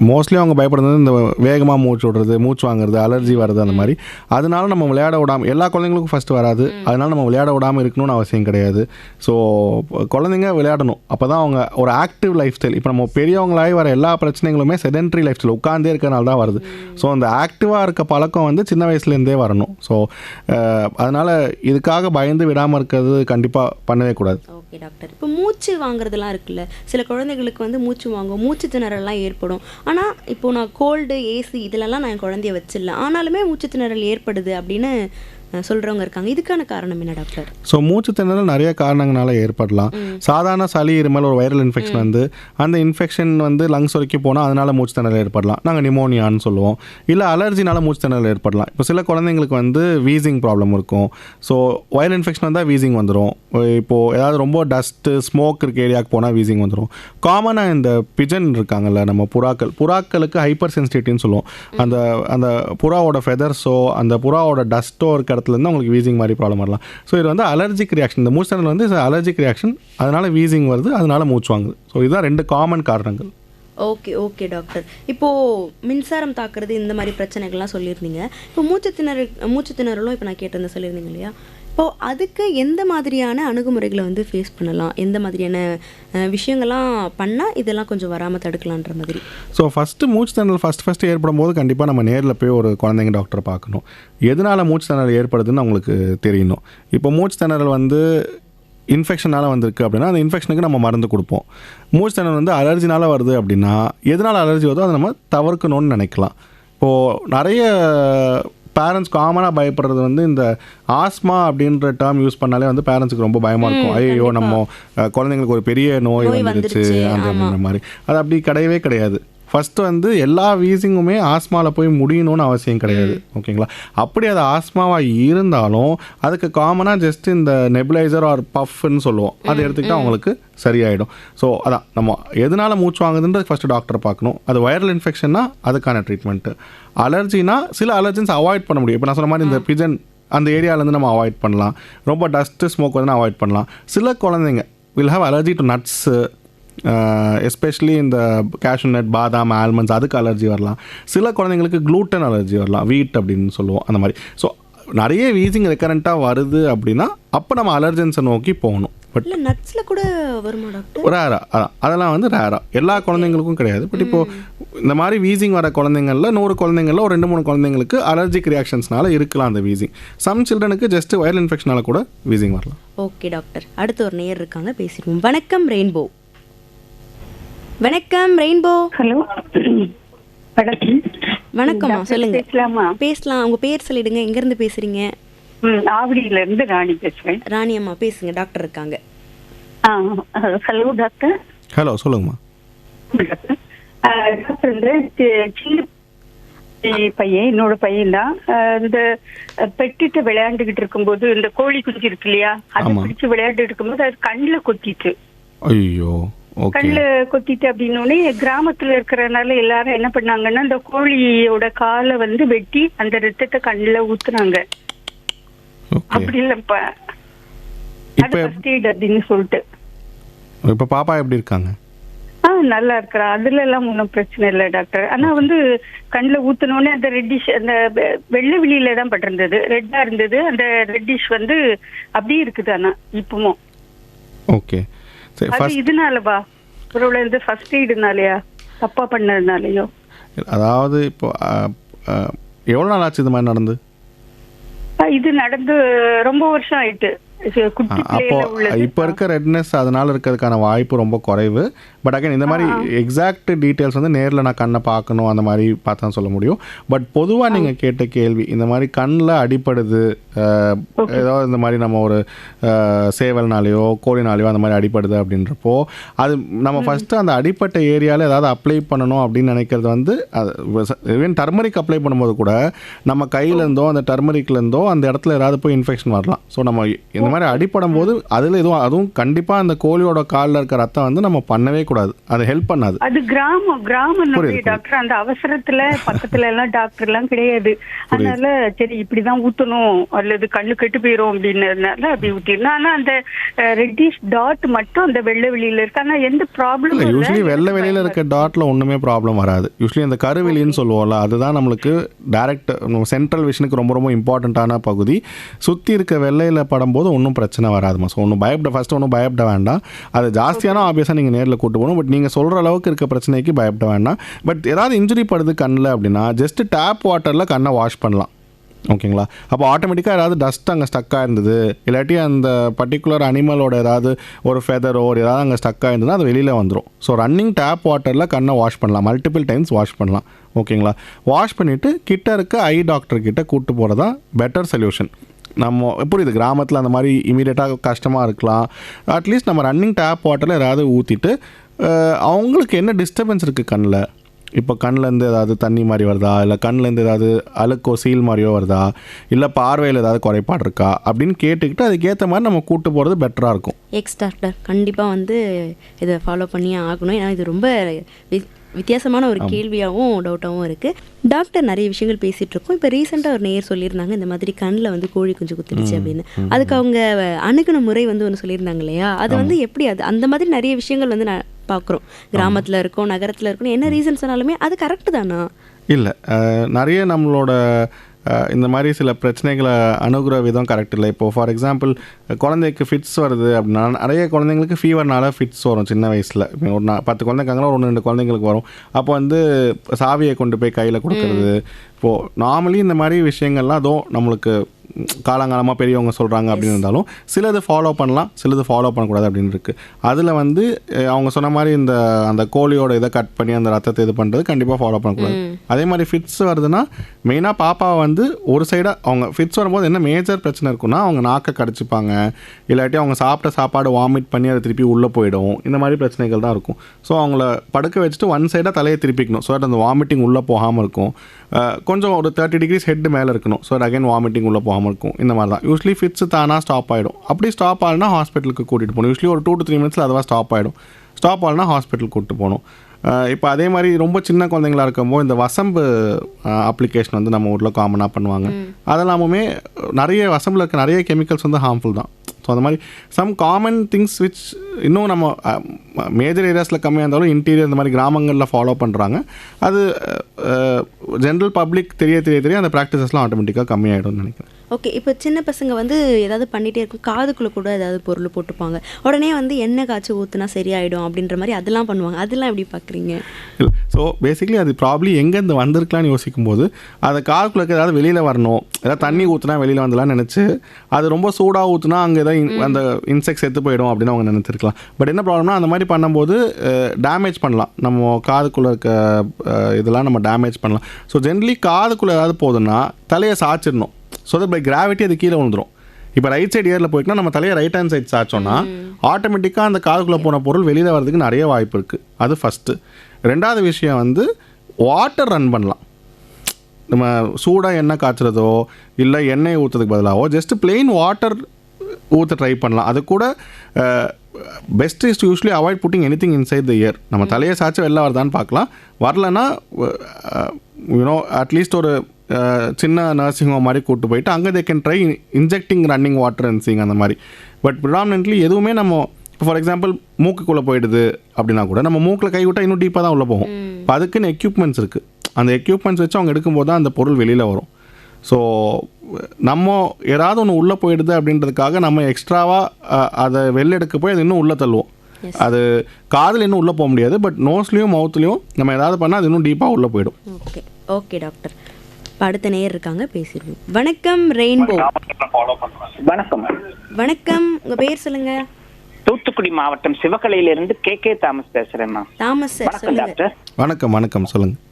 மோஸ்ட்லி அவங்க பயப்படுறது இந்த வேகமாக மூச்சு விடுறது, மூச்சு வாங்குறது, அலர்ஜி வர்றது, அந்த மாதிரி. அதனால நம்ம விளையாட விடாமல், எல்லா குழந்தைங்களுக்கும் ஃபஸ்ட்டு வராது, அதனால நம்ம விளையாட விடாமல் இருக்கணும்னு அவசியம் கிடையாது. ஸோ குழந்தைங்க விளையாடணும். அப்போ தான் அவங்க ஒரு ஆக்டிவ் லைஃப் ஸ்டைல். இப்போ நம்ம பெரியவங்களாகி வர எல்லா பிரச்சனைகளுமே செடென்ட்ரி லைஃப் ஸ்டைல், உட்காந்தே இருக்கிறனால தான் வருது. ஸோ அந்த ஆக்டிவாக இருக்க பழக்கம் வந்து சின்ன வயசுலேருந்தே வரணும். ஸோ அதனால் இதுக்காக பயந்து விடாமல் இருக்கிறது கண்டிப்பாக பண்ணவே கூடாது. ஓகே டாக்டர், இப்போ மூச்சு வாங்குறதுலாம் இருக்குல்ல, சில குழந்தைகளுக்கு வந்து மூச்சு வாங்கும், மூச்சு திணறல்லாம் ஏற்படும். ஆனால் இப்போ நான் கோல்டு, ஏசி இதிலெல்லாம் நான் என் குழந்தைய வச்சிடலாம், ஆனாலுமே மூச்சு திணறல் ஏற்படுது அப்படின்னு சொல்கிறவங்க இருக்காங்க. இதுக்கான காரணம் என்ன டாக்டர்? ஸோ மூச்சு திணறல் நிறைய காரணங்களால ஏற்படலாம். சாதாரண சளி, இருமல், ஒரு வைரல் இன்ஃபெக்ஷன் வந்து அந்த இன்ஃபெக்ஷன் வந்து லங்ஸ் வரைக்கும் போனால் அதனால் மூச்சு திணறல் ஏற்படலாம், நாங்கள் நிமோனியான்னு சொல்லுவோம். இல்லை அலர்ஜினால மூச்சு திணறல் ஏற்படலாம். இப்போ சில குழந்தைங்களுக்கு வந்து வீசிங் ப்ராப்ளம் இருக்கும். ஸோ வைரல் இன்ஃபெக்ஷன் வந்தால் வீசிங் வந்துடும். இப்போது ஏதாவது ரொம்ப டஸ்ட்டு, ஸ்மோக் இருக்க ஏரியாவுக்கு போனால் வீசிங் வந்துடும். காமனாக இந்த பிஜன் இருக்காங்கல்ல, நம்ம புறாக்களுக்கு ஹைப்பர் சென்சிட்டிவிட்டின்னு சொல்லுவோம். அந்த புறாவோட ஃபெதர்ஸோ அந்த புறாவோட டஸ்ட்டோ இருக்க இடத்துலேருந்து அவங்களுக்கு வீசிங் மாதிரி ப்ராப்ளம் வரலாம். ஸோ இது வந்து அலர்ஜிக் ரியாக்ஷன். இந்த மூச்சு திணறல் வந்து அலர்ஜிக் ரியாக்ஷன், அதனால் வீசிங் வருது, அதனால மூச்சு வாங்குது. ஸோ இதுதான் 2 காமன் காரணங்கள். ஓகே ஓகே டாக்டர், இப்போது மின்சாரம் தாக்குறது இந்த மாதிரி பிரச்சனைகள்லாம் சொல்லியிருந்தீங்க. இப்போ மூச்சு திணறலும் இப்போ நான் கேட்டிருந்தேன் சொல்லியிருந்தீங்க இல்லையா? இப்போது அதுக்கு எந்த மாதிரியான அணுகுமுறைகளை வந்து ஃபேஸ் பண்ணலாம், எந்த மாதிரியான விஷயங்கள்லாம் பண்ணால் இதெல்லாம் கொஞ்சம் வராமல் தடுக்கலான்ற மாதிரி? ஸோ ஃபஸ்ட்டு மூச்சு திணறல் ஃபஸ்ட்டு ஏற்படும் போது கண்டிப்பாக நம்ம நேரில் போய் ஒரு குழந்தைங்க டாக்டரை பார்க்கணும். எதனால் மூச்சு திணறல் ஏற்படுதுன்னு அவங்களுக்கு தெரியணும். இப்போ மூச்சு திணறல் வந்து இன்ஃபெக்ஷனால் வந்திருக்கு அப்படின்னா அந்த இன்ஃபெக்ஷனுக்கு நம்ம மருந்து கொடுப்போம். மூச்சு திணறல் வந்து அலர்ஜினால் வருது அப்படின்னா எதனால் அலர்ஜி வருதோ அதை நம்ம தவிர்க்கணும்னு நினைக்கலாம். இப்போது நிறைய பேரண்ட்ஸ் காமனாக பயப்படுறது வந்து இந்த ஆஸ்மா அப்படின்ற டேர்ம் யூஸ் பண்ணாலே வந்து பேரண்ட்ஸுக்கு ரொம்ப பயமாக இருக்கும். ஐயோ நம்ம குழந்தைங்களுக்கு ஒரு பெரிய நோய் வந்துருச்சு அப்படின்ற மாதிரி. அது அப்படி கிடையவே கிடையாது. ஃபஸ்ட்டு வந்து எல்லா வீசிங்குமே ஆஸ்மாவில் போய் முடியணும்னு அவசியம் கிடையாது. ஓகேங்களா? அப்படி அது ஆஸ்மாவாக இருந்தாலும் அதுக்கு காமனாக ஜஸ்ட் இந்த நெபுலைசர் ஆர் பஃப்னு சொல்லுவோம், அதை எடுத்துக்கிட்டால் அவங்களுக்கு சரியாயிடும். ஸோ அதான் நம்ம எதனால் மூச்சு வாங்குதுன்றது ஃபஸ்ட்டு டாக்டரை பார்க்கணும். அது வைரல் இன்ஃபெக்ஷன்னா அதுக்கான ட்ரீட்மெண்ட்டு. அலர்ஜினா சில அலர்ஜின்ஸ் அவாய்ட் பண்ண முடியும். இப்போ நான் சொன்ன மாதிரி இந்த பிஜன் அந்த ஏரியாவிலேருந்து நம்ம அவாய்ட் பண்ணலாம். ரொம்ப டஸ்ட்டு, ஸ்மோக் வந்து அவாய்ட் பண்ணலாம். சில குழந்தைங்க will have allergy to nuts, especially இந்த கேஷ்யூ நட், பாதாம், ஆல்மண்ட்ஸ், அதுக்கு அலர்ஜி வரலாம். சில குழந்தைங்களுக்கு க்ளூட்டன் அலர்ஜி வரலாம், வீட் அப்படின்னு சொல்லுவோம், அந்த மாதிரி. ஸோ நிறைய வீசிங் ரெக்கரண்ட்டாக வருது அப்படின்னா அப்போ நம்ம அலர்ஜென்ஸை நோக்கி போகணும். பட் நட்ஸில் கூட வருமா டாக்டர்? ரேரா, அதெல்லாம் வந்து ரேரா, எல்லா குழந்தைங்களுக்கும் கிடையாது. பட் இப்போது இந்த மாதிரி வீசிங் வர குழந்தைங்களில் 100 குழந்தைங்களில் ஒரு 2-3 குழந்தைங்களுக்கு அலர்ஜிக் ரியாக்ஷன்ஸ்னால இருக்கலாம் அந்த வீசிங். சம் சில்ட்ரனுக்கு ஜஸ்ட் வைரல் இன்ஃபெக்ஷனால கூட வீசிங் வரலாம். ஓகே டாக்டர், அடுத்து ஒரு நேயர் இருக்காங்க, பேசிடுவோம். வணக்கம் ரெயின்போ. வணக்கம் ரெயின்போ. ஹலோ, வணக்கம். வணக்கம்மா, சொல்லுங்க. பேசலாமா? பேசலாம். உங்க பேர் சொல்லிடுங்க, எங்க இருந்து பேசுறீங்க? ஆவடியில இருந்து ராணி பேசுறேன். ராணி அம்மா பேசுங்க, டாக்டர் இருக்காங்க. Hello doctor. ஹலோ, சொல்லுங்கம்மா. டாக்டர் இந்த சின்ன பையன், என்னோட பையன் தான். இந்த பெட்டிட்டு விளையாண்டுகிட்டு இருக்கும்போது இந்த கோழி குஞ்சு இருக்கு இல்லையா, அதை பிடிச்சு விளையாண்டு இருக்கும்போது அது கண்ணுல கொத்திட்டு. ஐயோ. கண்ணுல கொத்திட்டு அப்படின்னோடனே கிராமத்துல இருக்கிறதுனால எல்லாரும் என்ன பண்ணாங்கன்னா இந்த கோழியோட காலை வந்து வெட்டி அந்த ரத்தத்தை கண்ணுல ஊத்துனாங்க. அப்படி இல்லப்பா, அது ஃபர்ஸ்ட் எய்ட் அப்படின்னு சொல்லிட்டு. இப்ப பாப்பா எப்படி இருக்காங்க? நல்லா இருக்கிறா, அதுல எல்லாம் ஒன்றும் பிரச்சனை இல்லை டாக்டர். ஆனா வந்து கண்ணுல ஊத்தினோடனே அந்த ரெட்டிஷ், அந்த வெள்ளை வெளியில தான் பட்டிருந்தது, ரெட்டா இருந்தது. அந்த ரெட்டிஷ் வந்து அப்படியே இருக்குது. ஆனா இப்பவும் ஓகே. அது இதனாலவா ஒருவேளை இந்த ஃபர்ஸ்ட் எய்டுனாலயா, தப்பா பண்ணதுனாலயோ? அதாவது இப்போ எவ்வளோ நாள் ஆச்சு இது மாதிரி நடந்து? இது நடந்து ரொம்ப வருஷம் ஆயிட்டு. அப்போ இப்போ இருக்க ரெட்னஸ் அதனால இருக்கிறதுக்கான வாய்ப்பு ரொம்ப குறைவு. பட் அகைன் இந்த மாதிரி எக்ஸாக்ட் டீட்டெயில்ஸ் வந்து நேரில் நான் கண்ணை பார்க்கணும் அந்த மாதிரி பார்த்தா சொல்ல முடியும். பட் பொதுவாக நீங்கள் கேட்ட கேள்வி, இந்த மாதிரி கண்ணில் அடிப்படுது, ஏதோ இந்த மாதிரி நம்ம ஒரு சேவல்னாலேயோ கோழினாலேயோ அந்த மாதிரி அடிப்படுது அப்படின்றப்போ அது நம்ம ஃபஸ்ட்டு அந்த அடிப்பட்ட ஏரியாவில் ஏதாவது அப்ளை பண்ணணும் அப்படின்னு நினைக்கிறது வந்து ஈவன் டர்மரிக் அப்ளை பண்ணும்போது கூட நம்ம கையிலேருந்தோ அந்த டர்மரிக்லேருந்தோ அந்த இடத்துல ஏதாவது போய் இன்ஃபெக்ஷன் வரலாம். ஸோ நம்ம இந்த மாதிரி அடிப்படும் போது அதில் அதுவும் கண்டிப்பாக அந்த கோழியோட காலில் இருக்க ரத்தம் வந்து நம்ம பண்ணவே கூடாது, அது ஹெல்ப் பண்ணாது. அது கிராமம் டாக்டர், அந்த அவசரத்துல பக்கத்துல எல்லாம் டாக்டர் எல்லாம் கிடையாது. அதனால சரி இப்படிதான் ஊத்தணும் அல்லது கண்ணு கெட்டு போயிரும் அப்படின்றதுனால அப்படி ஊத்திடணும். ஆனா அந்த ரெட்டிஷ் டாட் மட்டும் அந்த வெள்ளை வெளியில இருக்கு. ஆனா எந்த ப்ராப்ளம் இல்லை. யூஸ்வலி வெள்ளை வெளியில இருக்க டாட்ல ஒண்ணுமே ப்ராப்ளம் வராது. யூஸ்வலி அந்த கருவெளின்னு சொல்லுவோம்ல, அதுதான் நம்மளுக்கு டைரக்ட் சென்ட்ரல் விஷனுக்கு ரொம்ப ரொம்ப இம்பார்ட்டண்ட்டான பகுதி. சுற்றி இருக்க வெள்ளையில படும்போது ஒன்றும் பிரச்சனை வராதுமா. ஸோ ஒன்றும் பயப்பட வேண்டாம். அது ஜாஸ்தியான ஆப்வியஸாக நீங்கள் நேரில் கூட்டு போகணும். பட் நீங்கள் சொல்கிற அளவுக்கு இருக்க பிரச்சனைக்கு பயப்பட வேண்டாம். பட் ஏதாவது இன்ஜுரி படுது கண்ணில் அப்படின்னா ஜஸ்ட் டேப் வாட்டரில் கண்ணை வாஷ் பண்ணலாம். ஓகேங்களா? அப்போ ஆட்டோமேட்டிக்காக ஏதாவது டஸ்ட் அங்கே ஸ்டக்காக இருந்தது, இல்லாட்டி அந்த பர்டிகுலர் அனிமலோட ஏதாவது ஒரு ஃபெதரோ ஏதாவது அங்கே ஸ்டக்காக இருந்ததுன்னா அது வெளியில் வந்துடும். ஸோ ரன்னிங் டேப் வாட்டரில் கண்ணை வாஷ் பண்ணலாம், மல்டிபிள் டைம்ஸ் வாஷ் பண்ணலாம். ஓகேங்களா? வாஷ் பண்ணிவிட்டு கிட்ட இருக்க ஐ டாக்டர் கிட்ட கூப்பிட்டு போகிறதா பெட்டர் சொல்யூஷன். நம்ம புரியுது, கிராமத்தில் அந்த மாதிரி இமீடியட்டாக கஷ்டமாக இருக்கலாம். அட்லீஸ்ட் நம்ம ரன்னிங் டேப் வாட்டரில் ஏதாவது ஊற்றிட்டு அவங்களுக்கு என்ன டிஸ்டர்பன்ஸ் இருக்குது கண்ணில், இப்போ கண்ணிலேருந்து ஏதாவது தண்ணி மாதிரி வருதா, இல்லை கண்ணிலேருந்து ஏதாவது அழுக்கோ சீல் மாதிரியோ வருதா, இல்லை பார்வையில் ஏதாவது குறைபாடு இருக்கா அப்படின்னு கேட்டுக்கிட்டு அதுக்கேற்ற மாதிரி நம்ம கூப்பிட்டு போகிறது பெட்டராக இருக்கும். டாக்டர் கண்டிப்பாக வந்து இதை ஃபாலோ பண்ணியே ஆகணும். ஏன்னா இது ரொம்ப வித்தியாசமான ஒரு கேள்வியாகவும் டவுட்டாகவும் இருக்குது. டாக்டர் நிறைய விஷயங்கள் பேசிகிட்டு இருக்கோம். இப்போ ரீசெண்டாக ஒரு நேயர் சொல்லியிருந்தாங்க இந்த மாதிரி கண்ணில் வந்து கோழி குஞ்சு குத்துடுச்சு அப்படின்னு. அதுக்கு அவங்க அணுகுன முறை வந்து ஒன்று சொல்லியிருந்தாங்க இல்லையா, அது வந்து எப்படி அது அந்த மாதிரி நிறைய விஷயங்கள் வந்து நான் பார்க்குறோம். கிராமத்தில் இருக்கோம், நகரத்தில் இருக்கணும், என்ன ரீசன் சொன்னாலுமே அது கரெக்டு தானா? இல்லை, நிறைய நம்மளோட இந்த மாதிரி சில பிரச்சனைகளை அணுகுற விதம் கரெக்ட் இல்லை. இப்போது ஃபார் எக்ஸாம்பிள் குழந்தைக்கு ஃபிட்ஸ் வருது அப்படின்னா நிறைய குழந்தைங்களுக்கு ஃபீவர்னால ஃபிட்ஸ் வரும் சின்ன வயசில். ஒரு 10 குழந்தைக்காங்களா 1-2 குழந்தைங்களுக்கு வரும். அப்போ வந்து சாவியை கொண்டு போய் கையில் கொடுக்கறது. இப்போது நார்மலி இந்த மாதிரி விஷயங்கள்லாம் அதோ நம்மளுக்கு காலங்காலமாக பெரியவங்க சொல்கிறாங்க அப்படின்னு இருந்தாலும் சிலது ஃபாலோ பண்ணலாம், சிலது ஃபாலோ பண்ணக்கூடாது அப்படின்னு இருக்குது. அதில் வந்து அவங்க சொன்ன மாதிரி அந்த கோழியோட இதை கட் பண்ணி அந்த ரத்தத்தை இது பண்ணுறது கண்டிப்பாக ஃபாலோ பண்ணக்கூடாது. அதே மாதிரி ஃபிட்ஸ் வருதுன்னா மெயினாக பாப்பாவை வந்து ஒரு சைடாக அவங்க ஃபிட்ஸ் வரும்போது என்ன மேஜர் பிரச்சனை இருக்குன்னா அவங்க நாக்கை கடிச்சிப்பாங்க, இல்லாட்டி அவங்க சாப்பிட்ட சாப்பாடு வாமிட் பண்ணி அதை திருப்பி உள்ளே போயிடும். இந்த மாதிரி பிரச்சனைகள் தான் இருக்கும். ஸோ அவங்கள படுக்க வச்சுட்டு ஒன் சைடாக தலையை திருப்பிக்கணும். ஸோ அந்த வாமிட்டிங் உள்ளே போகாமல் இருக்கும். கொஞ்சம் ஒரு 30 டிகிரிஸ் ஹெட் மேலே இருக்கணும். ஸோ அகைன் வாமிட்டிங் உள்ளே போகாமல் இருக்கும். இந்த மாதிரி தான் யூஸ்வலி ஃபிட்ஸ் தானாக ஸ்டாப் ஆகிடும். அப்படி ஸ்டாப் ஆகலைன்னா ஹாஸ்பிட்டலுக்கு கூட்டிகிட்டு போகணும். யூஸ்வலி ஒரு 2 to 3 மினிட்ஸில் அதுவாக ஸ்டாப் ஆகிடும். ஸ்டாப் ஆகலைன்னா ஹாஸ்பிட்டலுக்கு கூப்பிட்டு போகணும். இப்போ அதே மாதிரி ரொம்ப சின்ன குழந்தைங்களா இருக்கும்போது இந்த வசம்பு அப்ளிகேஷன் வந்து நம்ம ஊரில் காமனாக பண்ணுவாங்க. அதெல்லாமுமே நிறைய வசம்பில் இருக்க நிறைய கெமிக்கல்ஸ் வந்து ஹார்ம்ஃபுல் தான். ஸோ அந்த மாதிரி சம் காமன் திங்ஸ் விச் இன்னும் நம்ம மேஜர் ஏரியாஸில் கம்மியாக இருந்தாலும் இன்டீரியர் இந்த மாதிரி கிராமங்களில் ஃபாலோ பண்ணுறாங்க. அது ஜென்ரல் பப்ளிக் தெரிய அந்த ப்ராக்டிசஸ்லாம் ஆட்டோமேட்டிக்காக கம்மியாகிடும்னு நினைக்கிறேன். ஓகே. இப்போ சின்ன பசங்க வந்து ஏதாவது பண்ணிகிட்டே இருக்கும், காதுக்குள்ளே கூட ஏதாவது பொருள் போட்டுப்பாங்க, உடனே வந்து எண்ணெய் காய்ச்சி ஊற்றுனா சரியாயிடும் அப்படின்ற மாதிரி அதெல்லாம் பண்ணுவாங்க. அதெல்லாம் எப்படி பார்க்குறீங்க? இல்லை, ஸோ பேசிக்கலி அது ப்ராப்ளி எங்கேருந்து வந்திருக்கலான்னு யோசிக்கும் போது அது காதுக்குள்ளே ஏதாவது வெளியில் வரணும், ஏதாவது தண்ணி ஊற்றுனா வெளியில் வந்துடலாம்னு நினச்சி அது ரொம்ப சூடாக ஊற்றுனா அங்கே ஏதாவது அந்த இன்செக்ட்ஸ் செத்து போயிடும் அப்படின்னு அவங்க நினச்சிருக்கலாம். பட் என்ன ப்ராப்ளம்னா அந்த மாதிரி பண்ணும்போது டேமேஜ் பண்ணலாம், நம்ம காதுக்குள்ளே இருக்க இதெல்லாம் நம்ம டேமேஜ் பண்ணலாம். ஸோ ஜென்ரலி காதுக்குள்ளே ஏதாவது போகுதுன்னா தலையை சாய்ச்சிடணும். ஸோ தட் பை கிராவிட்டி அது கீழே விழுந்துடும். இப்போ ரைட் சைடு இயரில் போய்ட்டுனா நம்ம தலையை ரைட் ஹேண்ட் சைட் சாய்ச்சோன்னா ஆட்டோமேட்டிக்காக அந்த காதுக்குள்ளே போன பொருள் வெளியில் வரதுக்கு நிறைய வாய்ப்பு இருக்குது. அது ஃபஸ்ட்டு. ரெண்டாவது விஷயம் வந்து வாட்டர் ரன் பண்ணலாம். நம்ம சூடாக எண்ணெய் காய்ச்சறதோ இல்லை எண்ணெய் ஊற்றுறதுக்கு பதிலாகவோ ஜஸ்ட்டு பிளெயின் வாட்டர் ஊற்ற ட்ரை பண்ணலாம். அது கூட best is to usually avoid pudding any thing inside the year. நம்ம தலையை சாய்ச்சி வெளில வருதான்னு பார்க்கலாம். வரலன்னா யூனோ அட்லீஸ்ட் ஒரு சின்ன நர்சிங் ஹோம் மாதிரி கூப்பிட்டு போயிட்டு அங்கே they can try injecting running water and seeing அந்த மாதிரி. பட் ப்ரிடாமினென்ட்லி எதுவுமே நம்ம இப்போ ஃபார் எக்ஸாம்பிள் மூக்குக்குள்ளே போயிடுது அப்படின்னா கூட நம்ம மூக்கில் கை விட்டால் இன்னும் டீப்பாக தான் உள்ளே போகும். இப்போ அதுக்குன்னு எக்யூப்மெண்ட்ஸ் இருக்குது. அந்த எக்யூப்மெண்ட்ஸ் வச்சு அவங்க எடுக்கும்போது தான் அந்த பொருள் வெளியில் வரும். ஸோ நம்ம ஏதாவது ஒன்று உள்ளே போயிடுது அப்படின்றதுக்காக நம்ம எக்ஸ்ட்ராவாக அதை வெளில எடுக்க போய் அது இன்னும் உள்ளே தள்ளுவோம். அது காதில் இன்னும் உள்ளே போக முடியாது. பட் நோஸ்லேயும் மவுத்லேயும் நம்ம ஏதாவது பண்ணால் அது இன்னும் டீப்பாக உள்ளே போயிடும். Okay okay doctor. அடுத்த நேயர் இருக்காங்க, பேசிடுவோம். வணக்கம் ரெயின்போ. வணக்கம். வணக்கம், உங்கள் பேர் சொல்லுங்க. தூத்துக்குடி மாவட்டம் சிவகலையிலிருந்து கே தாமஸ் பேசுறேம்மா. தாமஸ் சார் சொல்லுங்க. வணக்கம் வணக்கம் சொல்லுங்கள்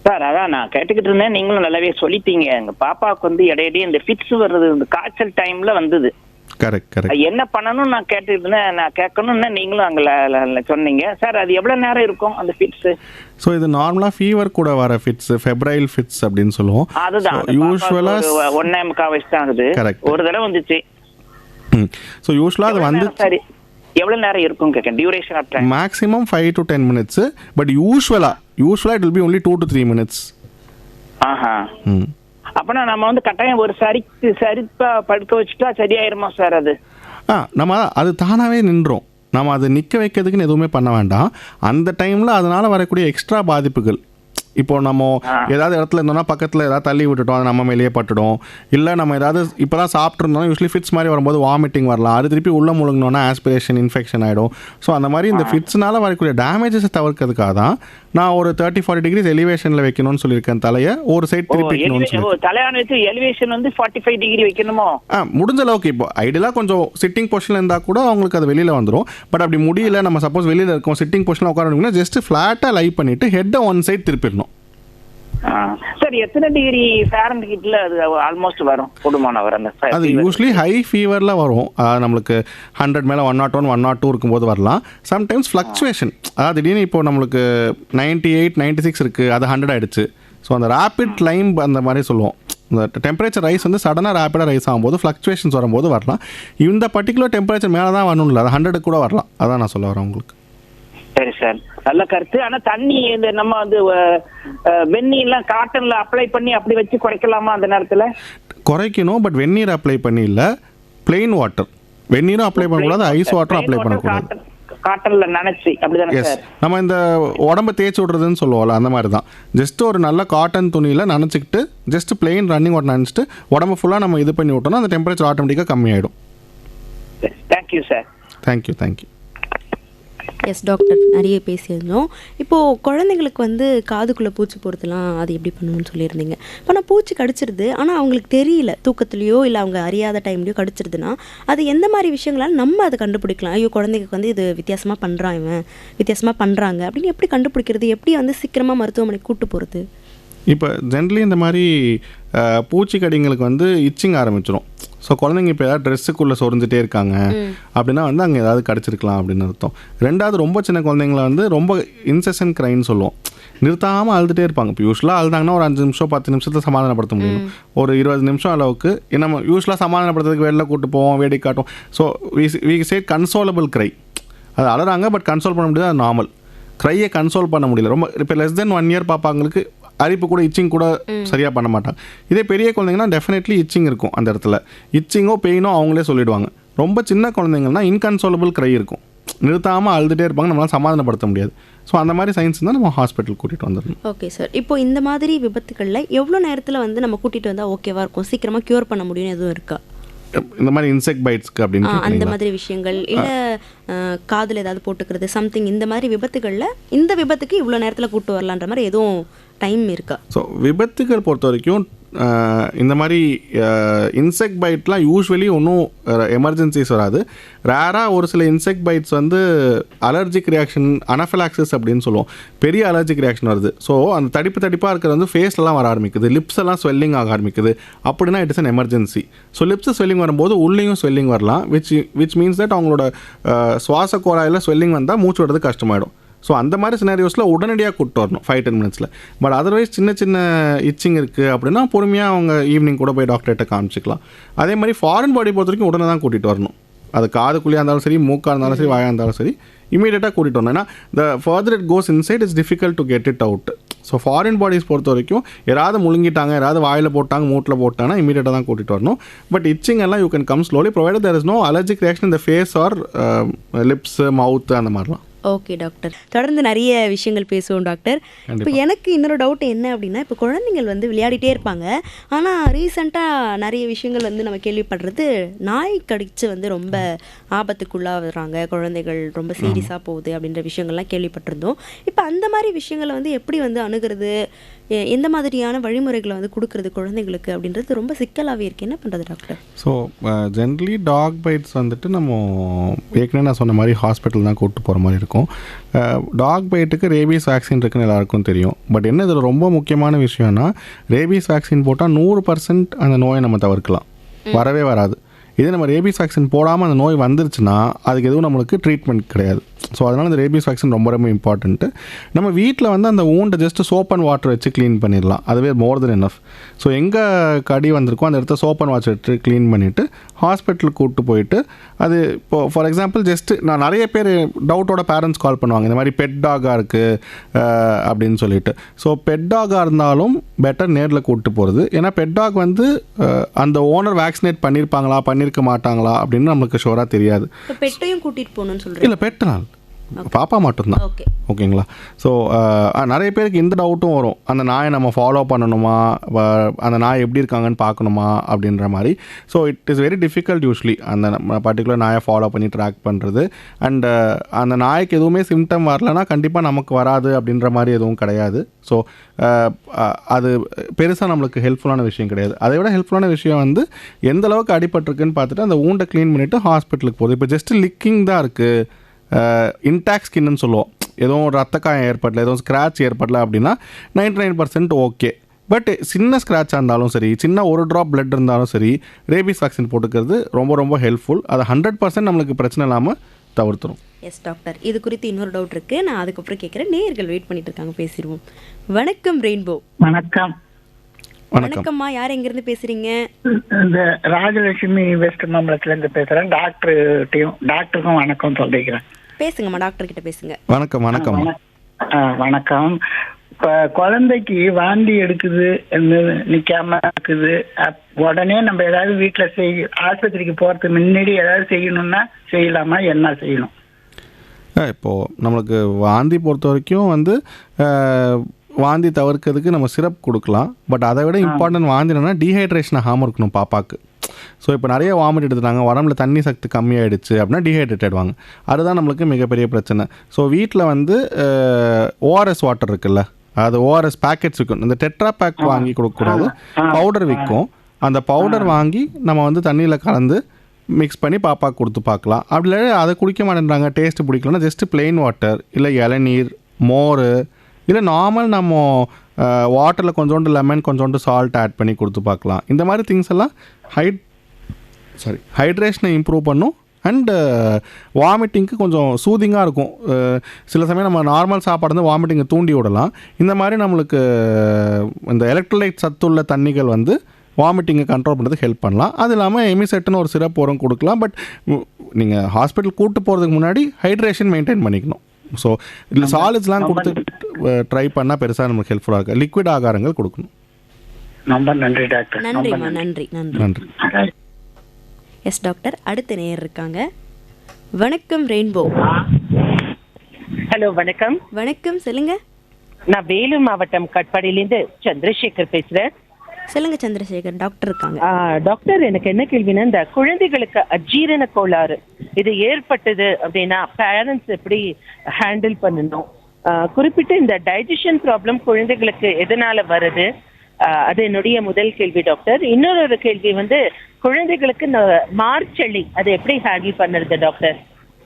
சார். அதான் நான் கேட்டுக்கிட்டு இருந்தேன், நீங்களும் நல்லாவே சொல்லிட்டீங்க. எங்க பாப்பாவுக்கு வந்து இடையிடையே இந்த ஃபிட்ஸ் வர்றது இந்த காய்ச்சல் டைம்ல வந்தது. Correct correct. என்ன பண்ணணும் நான் கேட்டுக்கிட்டு இருந்தேன். நான் கேட்கணும்னு நீங்களும் அங்கே சொன்னீங்க சார். அது எவ்வளவு நேரம் இருக்கும் அந்த ஃபிட்ஸ்? ஸோ இது நார்மலாக ஃபீவர் கூட வர ஃபிட்ஸ், ஃபெப்ரைல் ஃபிட்ஸ் அப்படின்னு சொல்லுவோம். அதுதான் யூஸ்வலாக 1.5 வயசு தான் ஆகுது. ஒரு தடவை வந்துச்சு. ஸோ யூஸ்வலாக அது வந்து சரி எவ்வளவு நேரம் இருக்கும் கேட்க? Duration of time maximum 5 to 10 minutes. But யூஸ்வலாக it will be only 2 to 3 minutes. ஆஹா. அப்பனா நம்ம வந்து கட்டாயம் ஒரு சரிப்பா படுக்க வச்சுட்டா சரியாயிருமா சார்? அது நம்ம அது தானாகவே நின்றோம். நம்ம அதை நிற்க வைக்கிறதுக்குன்னு எதுவுமே பண்ண வேண்டாம். அந்த டைமில் அதனால் வரக்கூடிய எக்ஸ்ட்ரா பாதிப்புகள், இப்போ நம்ம ஏதாவது இடத்துல இருந்தோம்னா பக்கத்தில் ஏதாவது தள்ளி விட்டுட்டோம், அது நம்ம மேலேயே பட்டுடும். இல்லை நம்ம ஏதாவது இப்போ தான் சாப்பிட்ருந்தோம், யூஸ்வலி ஃபிட்ஸ் மாதிரி வரும்போது வாமிட்டிங் வரலாம். அது திருப்பி உள்ளே முழுங்கினோன்னா ஆஸ்பிரேஷன் இன்ஃபெக்ஷன் ஆகிடும். ஸோ அந்த மாதிரி இந்த ஃபிட்ஸ்னால வரக்கூடிய டேமேஜஸை தவிர்க்கிறதுக்காக தான் நான் ஒரு 30-40 degrees எலிவேஷனில் வைக்கணும்னு சொல்லியிருக்கேன். தலையை ஒரு சைட் திருப்பிக்கணும்னு சொல்லி தலையான வச்சு எலிவேஷன் வந்து 45 degree வைக்கணுமோ? முடிஞ்ச அளவுக்கு. இப்போ ஐடியலாக கொஞ்சம் சிட்டிங் பொசிஷனில் இருந்தால் கூட அவங்களுக்கு அது வெளியில் வந்துடும். பட் அப்படி முடியல, நம்ம சப்போஸ் வெளியில் இருக்கோம், சிட்டிங் பொசிஷனில் உட்காரணும்னா ஜஸ்ட் ஃப்ளாட்டாக லை பண்ணிவிட்டு ஹெட்டை ஒன் சைட் திருப்பிடணும். சார் எத்தனை டிகிரி ஃபாரன்ஹீட்ல அது ஆல்மோஸ்ட் வரும் போடுமான வர? அது யூஸ்வலி ஹை ஃபீவரில் வரும். நம்மளுக்கு 100 மேலே 101, 102 இருக்கும்போது வரலாம். சம்டைம்ஸ் ஃப்ளக்சுவேஷன், அதாவது திடீர்னு இப்போ நம்மளுக்கு 98, 96 இருக்குது, அது 100 ஆகிடுச்சு. ஸோ அந்த ரேபிட் கிளைம் அந்த மாதிரி சொல்லுவோம். இந்த டெம்பரேச்சர் ரைஸ் வந்து சடனாக ரேப்பிடாக ரைஸ் ஆகும்போது ஃப்ளக்சுவேஷன்ஸ் வரும்போது வரலாம். இந்த பர்டிகுலர் டெம்பரேச்சர் மேலே தான் வரணும் இல்லை, அது 100 கூட வரலாம். அதான் நான் சொல்ல வரேன் உங்களுக்கு. சரி சார், நல்ல கருத்து. ஆனா தண்ணி இந்த நம்ம வந்து வெந்நீர் எல்லாம் காட்டன்ல அப்ளை பண்ணி அப்படி வச்சு குறைக்கலாமா அந்த நேரத்துல? குறைக்கணும், பட் வெந்நீர் அப்ளை பண்ணி இல்லை, பிளெயின் வாட்டர். வெந்நீரும் அப்ளை பண்ணக்கூடாது, ஐஸ் வாட்டரும் அப்ளை பண்ணக்கூடாது. காட்டன்ல நனைச்சி அப்படிதானே சார்? நம்ம இந்த உடம்பு தேய்ச்சி விடுறதுன்னு சொல்லுவோம்ல, அந்த மாதிரி தான். ஜஸ்ட் ஒரு நல்ல காட்டன் துணியில் நனைச்சிக்கிட்டு ஜஸ்ட் பிளெயின் ரன்னிங் வாட்டர் நினச்சிட்டு உடம்பு ஃபுல்லாக நம்ம இது பண்ணி விட்டோம்னா அந்த டெம்பரேச்சர் ஆட்டோமேட்டிக்காக கம்மியாயிடும். Thank you sir. Thank you. Yes doctor, நிறைய பேசியிருந்தோம். இப்போது குழந்தைங்களுக்கு வந்து காதுக்குள்ளே பூச்சி போகிறதுலாம் அது எப்படி பண்ணணும்னு சொல்லியிருந்தீங்க. இப்போ நான் பூச்சி கடிச்சிருது, ஆனால் அவங்களுக்கு தெரியல, தூக்கத்துலேயோ இல்லை அவங்க அறியாத டைம்லையோ கடிச்சிருதுன்னா அது எந்த மாதிரி விஷயங்களால் நம்ம அதை கண்டுபிடிக்கலாம்? ஐயோ குழந்தைக்கு வந்து இது வித்தியாசமாக பண்ணுறான், இவன் வித்தியாசமாக பண்ணுறாங்க அப்படின்னு எப்படி கண்டுபிடிக்கிறது? எப்படி வந்து சீக்கிரமாக மருத்துவமனைக்கு கூப்பிட்டு போகிறது? இப்போ ஜென்ரலி இந்த மாதிரி பூச்சிக்கடிங்களுக்கு வந்து இச்சிங் ஆரம்பிச்சிடும். ஸோ குழந்தைங்க இப்போ ஏதாவது ட்ரெஸ்ஸுக்குள்ளே சொரிஞ்சிட்டே இருக்காங்க அப்படின்னா வந்து அங்கே ஏதாவது கடிச்சிருக்கலாம் அப்படின்னு அர்த்தம். ரெண்டாவது, ரொம்ப சின்ன குழந்தைங்கள வந்து ரொம்ப இன்செசன்ட் க்ரைன்னு சொல்லுவோம். நிறுத்தாமல் அழுதுகிட்டே இருப்பாங்க. இப்போ யூஸ்வலாக அழுதாங்கன்னா ஒரு 5 நிமிஷம் 10 நிமிஷத்தில் சமாதானப்படுத்த முடியும். ஒரு 20 நிமிஷம் அளவுக்கு நம்ம யூஸ்வலாக சமாதானப்படுத்துறதுக்கு வெளில கூப்பிட்டு போவோம், வேடி காட்டும். So we say consolable cry. அது அழுறாங்க, பட் கன்சோல் பண்ண முடியாது, அது நார்மல். க்ரையை கன்சோல் பண்ண முடியல. ரொம்ப இப்போ லெஸ் தென் 1 year பாப்பாங்களுக்கு அரிப்பு கூட இச்சிங் கூட சரியாக பண்ண மாட்டாங்க. இதே பெரிய குழந்தைங்கன்னா டெஃபினெட்லி இச்சிங் இருக்கும். அந்த இடத்துல இச்சிங்கோ பெயினோ அவங்களே சொல்லிடுவாங்க. ரொம்ப சின்ன குழந்தைங்கன்னா இன்கன்சோலபிள் க்ரை இருக்கும். நிறுத்தாமல் அழுதுகிட்டே இருப்பாங்க, நம்மளால் சமாதானப்படுத்த முடியாது. ஸோ அந்த மாதிரி சைன்ஸ் தான் நம்ம ஹாஸ்பிட்டல் கூட்டிகிட்டு வந்துடணும். Okay sir. இப்போ இந்த மாதிரி விபத்துக்களில் எவ்வளோ நேரத்தில் வந்து நம்ம கூட்டிகிட்டு வந்தால் ஓகேவாக இருக்கும், சீக்கிரமாக க்யூர் பண்ண முடியும்னு எதுவும் இருக்கா? இந்த மாதிரி இன்செக்ட் பைட்ஸ்க்கு அப்படின்னு அந்த மாதிரி விஷயங்கள் இல்லை காதில் ஏதாவது போட்டுக்கிறது சம்திங், இந்த மாதிரி விபத்துகளில் இந்த விபத்துக்கு இவ்வளோ நேரத்தில் கூட்டு வரலான்ற மாதிரி எதுவும் டைம் இருக்கா? ஸோ விபத்துகள் பொறுத்த வரைக்கும் இந்த மாதிரி இன்செக்ட் பைட்லாம் யூஸ்வலி ஒன்றும் எமர்ஜென்சிஸ் வராது. ரேராக ஒரு சில இன்செக்ட் பைட்ஸ் வந்து அலர்ஜிக் ரியாக்ஷன், அனஃபிலாக்சிஸ் அப்படின்னு சொல்லுவோம், பெரிய அலர்ஜிக் ரியாக்ஷன் வருது. ஸோ அந்த தடிப்பாக இருக்கிறது வந்து ஃபேஸ்லாம் வர ஆரம்பிக்குது, லிப்ஸ் எல்லாம் ஸ்வெல்லிங் ஆக ஆரம்பிக்குது. அப்படின்னா it is an emergency. So lips swelling வரும்போது உள்ளேயும் ஸ்வெல்லிங் வரலாம், விச் மீன்ஸ் தட் அவங்களோட சுவாச கோளாயில் ஸ்வெல்லிங் வந்தால் மூச்சு விடுறது கஷ்டமாயிடும். ஸோ அந்த மாதிரி சினாரியோஸில் உடனடியாக கூப்பிட்டு வரணும் 5-10 மினிட்ஸில். பட் அதர்வைஸ் சின்ன சின்ன இச்சிங் இருக்குது அப்படின்னா பொறுமையாக அவங்க ஈவினிங் கூட போய் டாக்டர்கிட்ட காமிச்சிக்கலாம். அதே மாதிரி ஃபாரின் பாடி பொறுத்த வரைக்கும் உடனே தான் கூட்டிகிட்டு வரணும். அது காதுக்குள்ளேயாக இருந்தாலும் சரி, மூக்காக இருந்தாலும் சரி, வாயாக இருந்தாலும் சரி, இமீடியட்டாக கூட்டிகிட்டு வரணும். ஏன்னா the further it goes inside it's difficult to get it out. So foreign bodies பொறுத்த வரைக்கும் யாராவது முழுங்கிட்டாங்க, யாராவது வாயில் போட்டாங்க, மூட்டில் போட்டாங்கன்னா இமீடியட்டாக தான் கூட்டிகிட்டு வரணும். பட் இச்சிங் எல்லாம் you can come slowly provided there is no allergic reaction in the face or lips, mouth அந்த மாதிரிலாம். ஓகே டாக்டர், தொடர்ந்து நிறைய விஷயங்கள் பேசுவோம் டாக்டர். இப்போ எனக்கு இன்னொரு டவுட் என்ன அப்படின்னா, இப்போ குழந்தைங்கள் வந்து விளையாடிட்டே இருப்பாங்க, ஆனால் ரீசெண்டாக நிறைய விஷயங்கள் வந்து நம்ம கேள்விப்படுறது நாய் கடிச்சு வந்து ரொம்ப ஆபத்துக்குள்ளாகிறாங்க குழந்தைகள், ரொம்ப சீரியஸாக போகுது அப்படின்ற விஷயங்கள்லாம் கேள்விப்பட்டிருந்தோம். இப்போ அந்த மாதிரி விஷயங்களை வந்து எப்படி வந்து அணுகிறது, எந்த மாதிரியான வழிமுறைகளை வந்து கொடுக்கறது குழந்தைங்களுக்கு அப்படின்றது ரொம்ப சிக்கலாகவே இருக்குது. என்ன பண்ணுறது doctor? So generally dog bites வந்துட்டு நம்ம ஏற்கனவே நான் சொன்ன மாதிரி ஹாஸ்பிட்டல் தான் கூப்பிட்டு போகிற மாதிரி இருக்கும். டாக் பைட்டுக்கு ரேபீஸ் வேக்சின் இருக்குன்னு எல்லாருக்கும் தெரியும். பட் என்ன இதில் ரொம்ப முக்கியமான விஷயம்னா, ரேபீஸ் வேக்சின் போட்டால் 100% அந்த நோயை நம்ம தவிர்க்கலாம், வரவே வராது. இதே நம்ம ரேபீஸ் வேக்சின் போடாமல் அந்த நோய் வந்துருச்சுன்னா அதுக்கு எதுவும் நம்மளுக்கு ட்ரீட்மெண்ட் கிடையாது. ஸோ அதனால் இந்த ரேபீஸ் வேக்சின் ரொம்ப ரொம்ப இம்பார்ட்டண்ட்டு. நம்ம வீட்டில் வந்து அந்த ஊண்டை ஜஸ்ட்டு சோப் அண்ட் வாட்டர் வச்சு க்ளீன் பண்ணிடலாம், அதுவே மோர் தென் எனஃப். ஸோ எங்கே கடி வந்திருக்கோ அந்த இடத்த சோப் அண்ட் வாட்டர் எடுத்து க்ளீன் பண்ணிவிட்டு ஹாஸ்பிட்டலுக்கு கூப்பிட்டு போயிட்டு, அது இப்போது ஃபார் எக்ஸாம்பிள் ஜஸ்ட்டு நான் நிறைய பேர் டவுட்டோட பேரண்ட்ஸ் கால் பண்ணுவாங்க, இந்த மாதிரி பெட் டாகாக இருக்குது அப்படின்னு சொல்லிட்டு. ஸோ பெட் டாகாக இருந்தாலும் பெட்டர் நேரில் கூப்பிட்டு போகிறது. ஏன்னா பெட் டாக் வந்து அந்த ஓனர் வேக்சினேட் பண்ணியிருப்பாங்களா பண்ணியிருக்க மாட்டாங்களா அப்படின்னு நம்மளுக்கு ஷோராக தெரியாது. பெட்டையும் கூட்டிகிட்டு போகணும்னு சொல்கிறேன். இல்லை, பெட்டனால் பாப்பா மட்டும்தான். ஓகேங்களா? ஸோ நிறைய பேருக்கு இந்த டவுட்டும் வரும், அந்த நாயை நம்ம ஃபாலோ பண்ணணுமா, அந்த நாய் எப்படி இருக்காங்கன்னு பார்க்கணுமா அப்படின்ற மாதிரி. So it is very difficult usually அந்த பர்டிகுலர் நாயை ஃபாலோ பண்ணி ட்ராக் பண்ணுறது. அண்ட் அந்த நாய்க்கு எதுவுமே சிம்டம் வரலன்னா கண்டிப்பாக நமக்கு வராது அப்படின்ற மாதிரி எதுவும் கிடையாது. ஸோ அது பெருசாக நம்மளுக்கு ஹெல்ப்ஃபுல்லான விஷயம் கிடையாது. அதை விட ஹெல்ப்ஃபுல்லான விஷயம் வந்து எந்த அளவுக்கு அடிபட்டிருக்குன்னு பார்த்துட்டு அந்த ஊண்டை க்ளீன் பண்ணிவிட்டு ஹாஸ்பிட்டலுக்கு போகுது. இப்போ ஜஸ்ட்டு லிக்கிங் தான் இருக்குது, இன்டாக்ட் ஸ்கின்னு சொல்லுவோம், எதுவும் ரத்த காயம் ஏற்படல, எதுவும் ஸ்க்ராட்ச் ஏற்படல அப்படின்னா 99% ஓகே. பட் சின்ன ஸ்க்ராட்சாக இருந்தாலும் சரி, சின்ன ஒரு ட்ராப் பிளட் இருந்தாலும் சரி, ரேபீஸ் வேக்சின் போட்டுக்கிறது ரொம்ப ரொம்ப ஹெல்ப்ஃபுல். அது 100% நம்மளுக்கு பிரச்சனை இல்லாமல் தவிர்த்துரும். எஸ் டாக்டர், இது குறித்து இன்னொரு டவுட் இருக்குது, நான் அதுக்கப்புறம் கேட்குறேன். நேயர்கள் வெயிட் பண்ணிட்டு இருக்காங்க, பேசிடுவோம். வணக்கம் ரெயின்போ. வணக்கம். வணக்கம்மா, யார் எங்கேருந்து பேசுகிறீங்க? இந்த ராஜலட்சுமி வெஸ்ட் மாம்பலத்துலேருந்து பேசுகிறேன். டாக்டருக்கும் வணக்கம் சொல்லிக்கிறேன். பேசுங்கம்மா, டாக்டர் கிட்ட பேசுங்க. வணக்கம். வணக்கம். வணக்கம். இப்போ குழந்தைக்கு வாந்தி எடுக்குது, நிற்காம இருக்குது, உடனே நம்ம ஏதாவது வீட்டில் ஆஸ்பத்திரிக்கு போகிறதுக்கு முன்னாடி ஏதாவது செய்யணும்னா செய்யலாமா, என்ன செய்யணும்? இப்போது நம்மளுக்கு வாந்தி பொறுத்த வரைக்கும் வந்து வாந்தி தவிர்க்கிறதுக்கு நம்ம சிரப் கொடுக்கலாம். பட் அதை விட இம்பார்ட்டன்ட் வாந்தி என்னன்னா டீஹைட்ரேஷன் ஆகாமல் இருக்கணும் பாப்பாவுக்கு. ஸோ இப்போ நிறைய வாமிட் எடுத்துட்டாங்க, உடம்புல தண்ணி சக்தி கம்மியாயிடுச்சு அப்படின்னா டீஹைட்ரேட் ஆகிடுவாங்க. அதுதான் நம்மளுக்கு மிகப்பெரிய பிரச்சனை. ஸோ வீட்டில் வந்து ஓஆர்எஸ் வாட்டர் இருக்குல்ல, அது ஓஆர்எஸ் பேக்கெட்ஸ் விற்கும், இந்த டெட்ரா பேக் வாங்கி கொடுக்கக்கூடாது, பவுடர் விற்கும். அந்த பவுடர் வாங்கி நம்ம வந்து தண்ணியில் கலந்து மிக்ஸ் பண்ணி பாப்பாவுக்கு கொடுத்து பார்க்கலாம். அப்படி இல்லை அதை குடிக்க மாட்டேன்றாங்க, டேஸ்ட்டு பிடிக்கலன்னா ஜஸ்ட்டு பிளெயின் வாட்டர் இல்லை இளநீர், மோர், இல்லை நார்மல் நம்ம வாட்டரில் கொஞ்சோண்டு லெமன், கொஞ்சோண்டு சால்ட் ஆட் பண்ணி கொடுத்து பார்க்கலாம். இந்த மாதிரி திங்ஸ் எல்லாம் ஹைட்ரேஷனை இம்ப்ரூவ் பண்ணும். அண்டு வாமிட்டிங்க்கு கொஞ்சம் சூதிங்காக இருக்கும். சில சமயம் நம்ம நார்மல் சாப்பாடு வந்து வாமிட்டிங்கை தூண்டி விடலாம். இந்த மாதிரி நம்மளுக்கு இந்த எலக்ட்ரோலைட் சத்துள்ள தண்ணிகள் வந்து வாமிட்டிங்கை கண்ட்ரோல் பண்ணுறதுக்கு ஹெல்ப் பண்ணலாம். அது இல்லாமல் எமிசெட்டுன்னு ஒரு சிரப் வரும் கொடுக்கலாம். பட் நீங்கள் ஹாஸ்பிட்டல் கூப்பிட்டு போகிறதுக்கு முன்னாடி ஹைட்ரேஷன் மெயின்டைன் பண்ணிக்கணும். ஸோ இதில் சாலிட்ஸ்லாம் கொடுத்து ட்ரை பண்ணால் பெருசாக நமக்கு ஹெல்ப்ஃபுல்லாக இருக்குது. லிக்விட் ஆகாரங்கள் கொடுக்கணும். ரொம்ப நன்றி டாக்டர். நன்றிம்மா, நன்றி. நன்றி. எஸ் டாக்டர், அடுத்த நேயர் இருக்காங்க. வணக்கம் ரெயின்போ. ஹலோ வணக்கம். வணக்கம், சொல்லுங்க. நான் வேலூர் மாவட்டம் கட்பாடியிலேருந்து சந்திரசேகர் பேசுறேன். சொல்லுங்க சந்திரசேகர், டாக்டர் இருக்காங்க. டாக்டர், எனக்கு என்ன கேள்வினா, இந்த குழந்தைகளுக்கு அஜீரண கோளாறு இது ஏற்பட்டது அப்படின்னா பேரண்ட்ஸ் எப்படி ஹேண்டில் பண்ணணும்? குறிப்பிட்டு இந்த டைஜஷன் ப்ராப்ளம் குழந்தைகளுக்கு எதனால வருது? அது என்னுடைய முதல் கேள்வி டாக்டர். இன்னொரு கேள்வி வந்து, குழந்தைகளுக்கு இந்த மார்ச்சளி அதை எப்படி ஹேண்டில் பண்ணுறது டாக்டர்?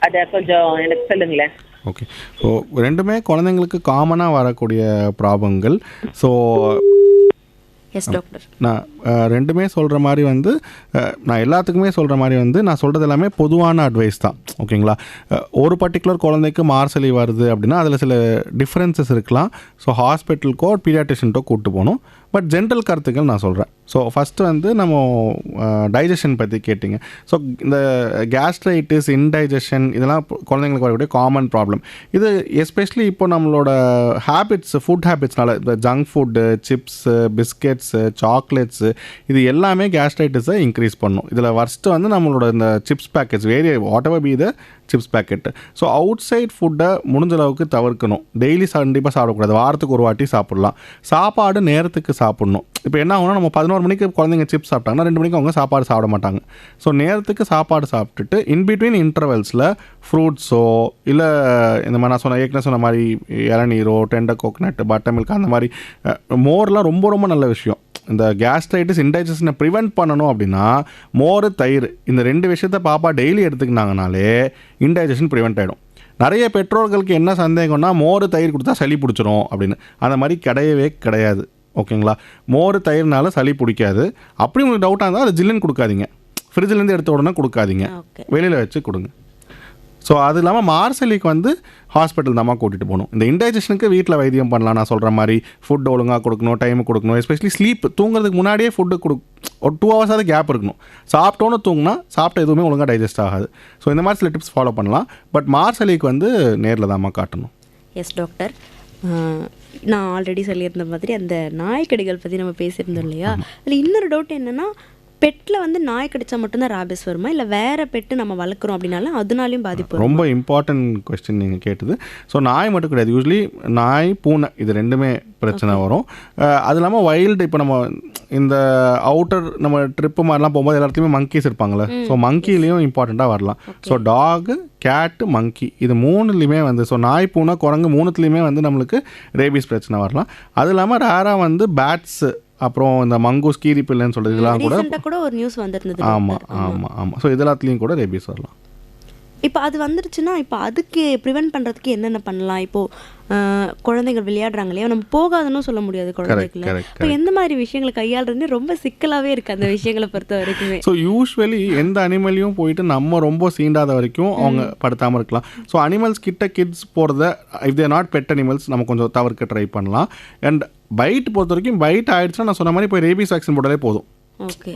அதை கொஞ்சம் எனக்கு சொல்லுங்களேன். ஓகே, ஸோ ரெண்டுமே குழந்தைங்களுக்கு காமனாக வரக்கூடிய ப்ராப்ளங்கள். ஸோ எஸ் டாக்டர், நான் ரெண்டுமே சொல்கிற மாதிரி வந்து நான் எல்லாத்துக்குமே சொல்கிற மாதிரி வந்து நான் சொல்கிறது எல்லாமே பொதுவான அட்வைஸ் தான். ஓகேங்களா? ஒரு பர்டிகுலர் குழந்தைக்கு மார்சலி வருது அப்படின்னா அதில் சில டிஃப்ரென்சஸ் இருக்கலாம். ஸோ ஹாஸ்பிட்டலுக்கோ பீடியாட்ரிஷன்ட்டோ கூப்பிட்டு போகணும். பட் ஜென்ரல் கருத்துக்கள் நான் சொல்கிறேன். ஸோ ஃபஸ்ட்டு வந்து நம்ம டைஜஷன் பற்றி கேட்டிங்க. ஸோ இந்த கேஸ்ட்ரைட்டிஸ், இன்டைஜஷன் இதெல்லாம் குழந்தைங்களுக்கு வரக்கூடிய காமன் ப்ராப்ளம். இது எஸ்பெஷலி இப்போ நம்மளோட ஹேபிட்ஸ், ஃபுட் ஹேபிட்ஸ்னால இந்த junk food, chips, biscuits, chocolates இது எல்லாமே கேஸ்ட்ரைட்டிஸை இன்க்ரீஸ் பண்ணும். இதில் ஃபஸ்ட்டு வந்து நம்மளோட இந்த chips packets, whatever be the chips packet. So outside ஃபுட்டை முடிஞ்ச அளவுக்கு தவிர்க்கணும். டெய்லி கண்டிப்பாக சாப்பிடக்கூடாது. வாரத்துக்கு ஒரு வாட்டி சாப்பிட்லாம். சாப்பாடு நேரத்துக்கு சாப்பிட்ணும். இப்போ என்ன ஆகுனா, நம்ம 11 மணிக்கு குழந்தைங்க சிப்ஸ் சாப்பிட்டாங்கன்னா 2 மணிக்கு அவங்க சாப்பாடு சாப்பிட மாட்டாங்க. ஸோ நேரத்துக்கு சாப்பாடு சாப்பிட்டுட்டு இன்பிட்வீன் இன்டர்வெல்ஸில் ஃப்ரூட்ஸோ இல்லை இந்த மாதிரி நான் ஏற்கனவே சொன்ன மாதிரி இளநீரோ, டெண்டர் கோகனட், பட்டர் மில்க் அந்த மாதிரி மோர்லாம் ரொம்ப ரொம்ப நல்ல விஷயம். இந்த கேஸ்ட்ரைட்டிஸ், இன்டைஜஷனை ப்ரிவெண்ட் பண்ணணும் அப்படின்னா மோர், தயிர் இந்த 2 விஷயத்த பாப்பா டெய்லி எடுத்துக்கினாங்கனாலே இன்டைஜஷன் ப்ரிவெண்ட் ஆகிடும். நிறைய பெற்றோர்களுக்கு என்ன சந்தேகம்னா, மோர் தயிர் கொடுத்தா சளி பிடிச்சிரும் அப்படின்னு. அந்த மாதிரி கிடையவே கிடையாது. ஓகேங்களா? மோர் தயிர்னால சளி பிடிக்காது. அப்படி உங்களுக்கு டவுட்டாக இருந்தால் அது ஜில்லுன்னு கொடுக்காதீங்க. ஃப்ரிட்ஜிலேருந்து எடுத்த உடனே கொடுக்காதீங்க, வெளியில் வச்சு கொடுங்க. ஸோ அது இல்லாமல் மார்சலிக்கு வந்து ஹாஸ்பிட்டல் தான் கூட்டிகிட்டு போகணும். இந்த இன்டைஜஷனுக்கு வீட்டில் வைத்தியம் பண்ணலாம். நான் சொல்கிற மாதிரி ஃபுட் ஒழுங்காக கொடுக்கணும், டைமுக்கு கொடுக்கணும். எஸ்பெஷலி ஸ்லீப், தூங்குறதுக்கு முன்னாடியே ஃபுட்டு ஒரு 2 ஹவர்ஸாவது கேப் இருக்கணும். சாப்பிட்டோன்னு தூங்கினா சாப்பிட்ட எதுவுமே ஒழுங்காக டைஜஸ்ட் ஆகாது. ஸோ இந்த மாதிரி சில டிப்ஸ் ஃபாலோ பண்ணலாம். பட் மார்சலிக்கு வந்து நேரில் தான் காட்டணும். எஸ் டாக்டர், நான் ஆல்ரெடி சொல்லியிருந்த மாதிரி அந்த நாய்க்கடிகள் பற்றி நம்ம பேசியிருந்தோம் இல்லையா? அதில் இன்னொரு டவுட் என்னென்னா, பெட்டில் வந்து நாய் கடிச்சா மட்டும்தான் ராபிஸ் வருமா, இல்லை வேறு பெட்டு நம்ம வளர்க்குறோம் அப்படின்னாலும் அதனாலையும் பாதிப்பு? ரொம்ப இம்பார்ட்டன்ட் கொஸ்டின் நீங்கள் கேட்டது. ஸோ நாய் மட்டும் கிடையாது, யூஸ்வலி நாய், பூனை இது ரெண்டுமே பிரச்சனை வரும். அது இல்லாமல் வைல்டு, இப்போ நம்ம இந்த அவுட்டர் நம்ம ட்ரிப்பு மாதிரிலாம் போகும்போது எல்லா இடத்துலையுமே மங்கீஸ் இருப்பாங்களே. ஸோ மங்கிலையும் இம்பார்ட்டண்ட்டாக வரலாம். ஸோ டாகு, கேட்டு, மங்கி இது 3லையுமே வந்து, ஸோ நாய், பூனை, குரங்கு 3த்துலேயுமே வந்து நம்மளுக்கு ரேபிஸ் பிரச்சனை வரலாம். அது இல்லாமல் ரேராக வந்து பேட்ஸு, அப்புறம் இந்த மங்கூஸ், கீரிப்பில்லைன்னு சொல்கிறது இதெல்லாம் கூட ஒரு நியூஸ் வந்திருந்தது. ஆமாம் ஆமாம் ஆமாம். ஸோ இதெல்லாத்துலேயும் கூட ரேபிஸ் வரலாம். இப்போ அது வந்துருச்சுன்னா இப்போ அதுக்கு ப்ரிவென்ட் பண்ணுறதுக்கு என்னென்ன பண்ணலாம்? இப்போது குழந்தைகள் விளையாடுறாங்க இல்லையா, நம்ம போகாதுன்னு சொல்ல முடியாது குழந்தைகளை. இப்போ எந்த மாதிரி விஷயங்களை கையாளுறதுன்னு ரொம்ப சிக்கலாகவே இருக்குது அந்த விஷயங்களை பொறுத்த வரைக்குமே. ஸோ யூஸ்வலி எந்த அனிமலையும் போயிட்டு நம்ம ரொம்ப சீண்டாத வரைக்கும் அவங்க படுத்தாமல் இருக்கலாம். ஸோ அனிமல்ஸ் கிட்ட கிட்ஸ் போகிறத, if there not pet animals, நம்ம கொஞ்சம் தவிர்க்க ட்ரை பண்ணலாம். அண்ட் பைட் பொறுத்த வரைக்கும் பைட் ஆகிடுச்சுன்னா நான் சொன்ன மாதிரி போய் ரேபிஸ் வேக்சின் போட்டாலே போதும்.